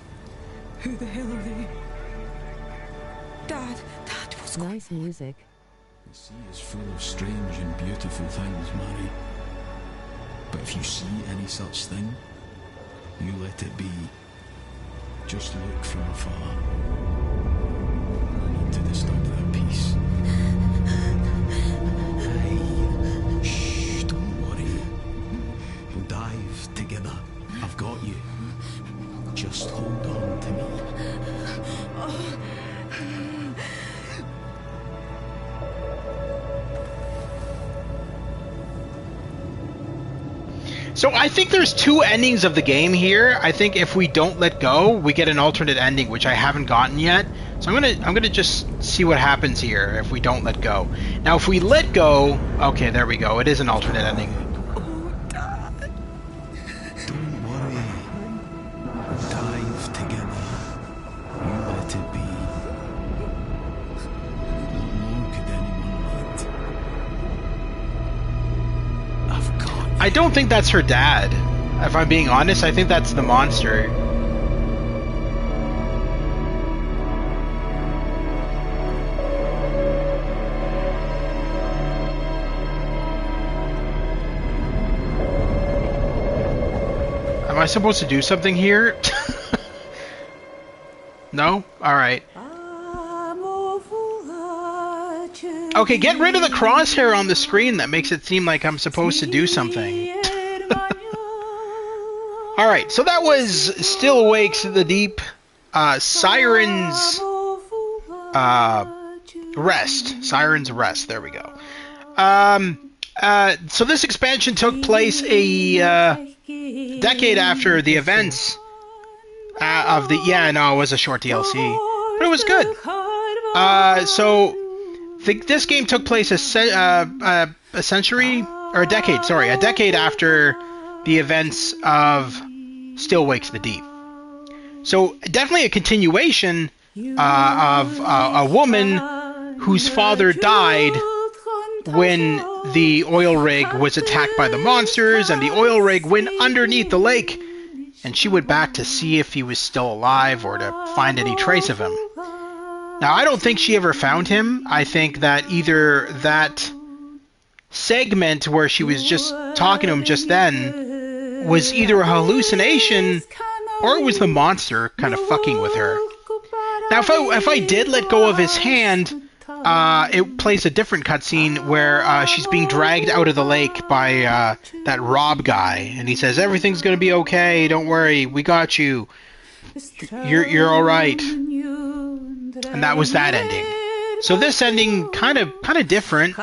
Who the hell are they? Dad, what's going on?
Nice music.
The sea is full of strange and beautiful things, Mhairi. But if you see any such thing, you let it be. Just look from afar. No need to disturb their peace. Hey, shh, don't worry. We'll dive together. I've got you. Just hold on to me.
So I think there's 2 endings of the game here. I think if we don't let go, we get an alternate ending, which I haven't gotten yet. So I'm gonna just see what happens here if we don't let go. Now, if we let go, okay, there we go. It is an alternate ending.
Oh, Dad.
Don't worry. We'll dive together. You let it be. What more could anyone need? I've got you.
I don't think that's her dad. If I'm being honest, I think that's the monster. Am I supposed to do something here? No? Alright. Okay, get rid of the crosshair on the screen that makes it seem like I'm supposed to do something. Alright, so that was Still Wakes the Deep, Siren's Rest. Siren's Rest, there we go. So this expansion took place decade after the events of the... Yeah, no, it was a short DLC. But it was good. This game took place a century... Or a decade, sorry. A decade after the events of Still Wakes the Deep. So, definitely a continuation of a woman whose father died when the oil rig was attacked by the monsters, and the oil rig went underneath the lake, and she went back to see if he was still alive or to find any trace of him. Now, I don't think she ever found him. I think that either that segment where she was just talking to him just then was either a hallucination or it was the monster kind of fucking with her. Now, if I did let go of his hand, it plays a different cutscene where she's being dragged out of the lake by that Rob guy, and he says, "Everything's gonna be okay. Don't worry. We got you. You're all right." And that was that ending. So this ending kind of different.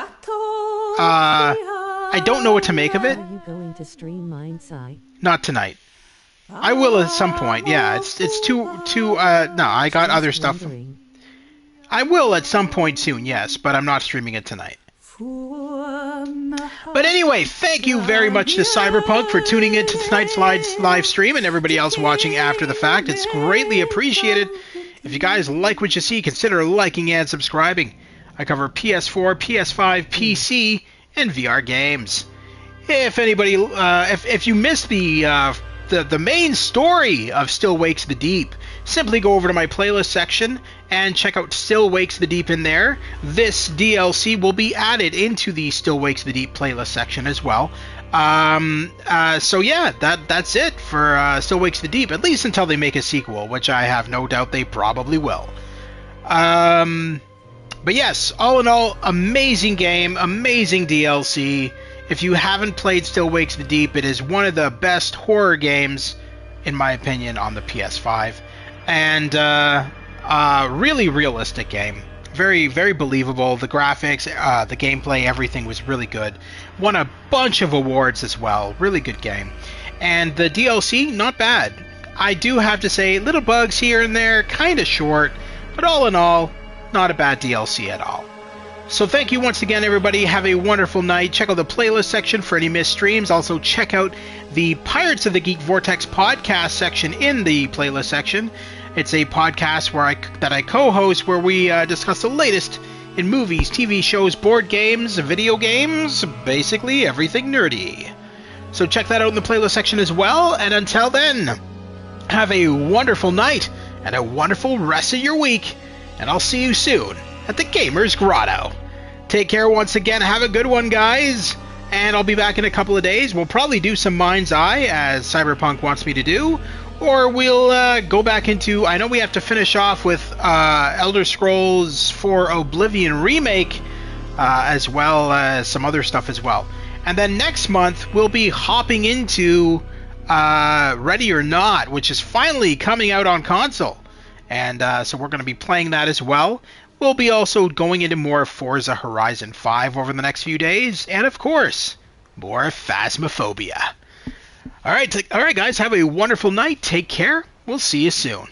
I don't know what to make of it.
Are you going to stream Mindsight?
Not tonight. I will at some point. Yeah, it's too no, I got other stuff. I will at some point soon, yes, but I'm not streaming it tonight. But anyway, thank you very much to Cyberpunk for tuning in to tonight's live stream and everybody else watching after the fact. It's greatly appreciated. If you guys like what you see, consider liking and subscribing. I cover PS4, PS5, PC, and VR games. If anybody, if you missed the main story of Still Wakes the Deep, simply go over to my playlist section and check out Still Wakes the Deep in there. This DLC will be added into the Still Wakes the Deep playlist section as well. So yeah, that's it for Still Wakes the Deep, at least until they make a sequel, which I have no doubt they probably will. But yes, all in all, amazing game, amazing DLC. If you haven't played Still Wakes the Deep, it is one of the best horror games, in my opinion, on the PS5. And really realistic game. Very, very believable. The graphics, the gameplay, everything was really good. Won a bunch of awards as well. Really good game. And the DLC, not bad. I do have to say, little bugs here and there, kind of short. But all in all, not a bad DLC at all. So thank you once again, everybody. Have a wonderful night. Check out the playlist section for any missed streams. Also check out the Pirates of the Geek Vortex podcast section in the playlist section. It's a podcast that I co-host where we discuss the latest in movies, TV shows, board games, video games, basically everything nerdy. So check that out in the playlist section as well. And until then, have a wonderful night and a wonderful rest of your week. And I'll see you soon at the Gamers Grotto. Take care once again. Have a good one, guys. And I'll be back in a couple of days. We'll probably do some Mind's Eye, as Cyberpunk wants me to do. Or we'll go back into... I know we have to finish off with Elder Scrolls 4 Oblivion Remake, as well as some other stuff as well. And then next month, we'll be hopping into Ready or Not, which is finally coming out on console. And so we're going to be playing that as well. We'll be also going into more Forza Horizon 5 over the next few days. And of course, more Phasmophobia. All right, guys, have a wonderful night. Take care. We'll see you soon.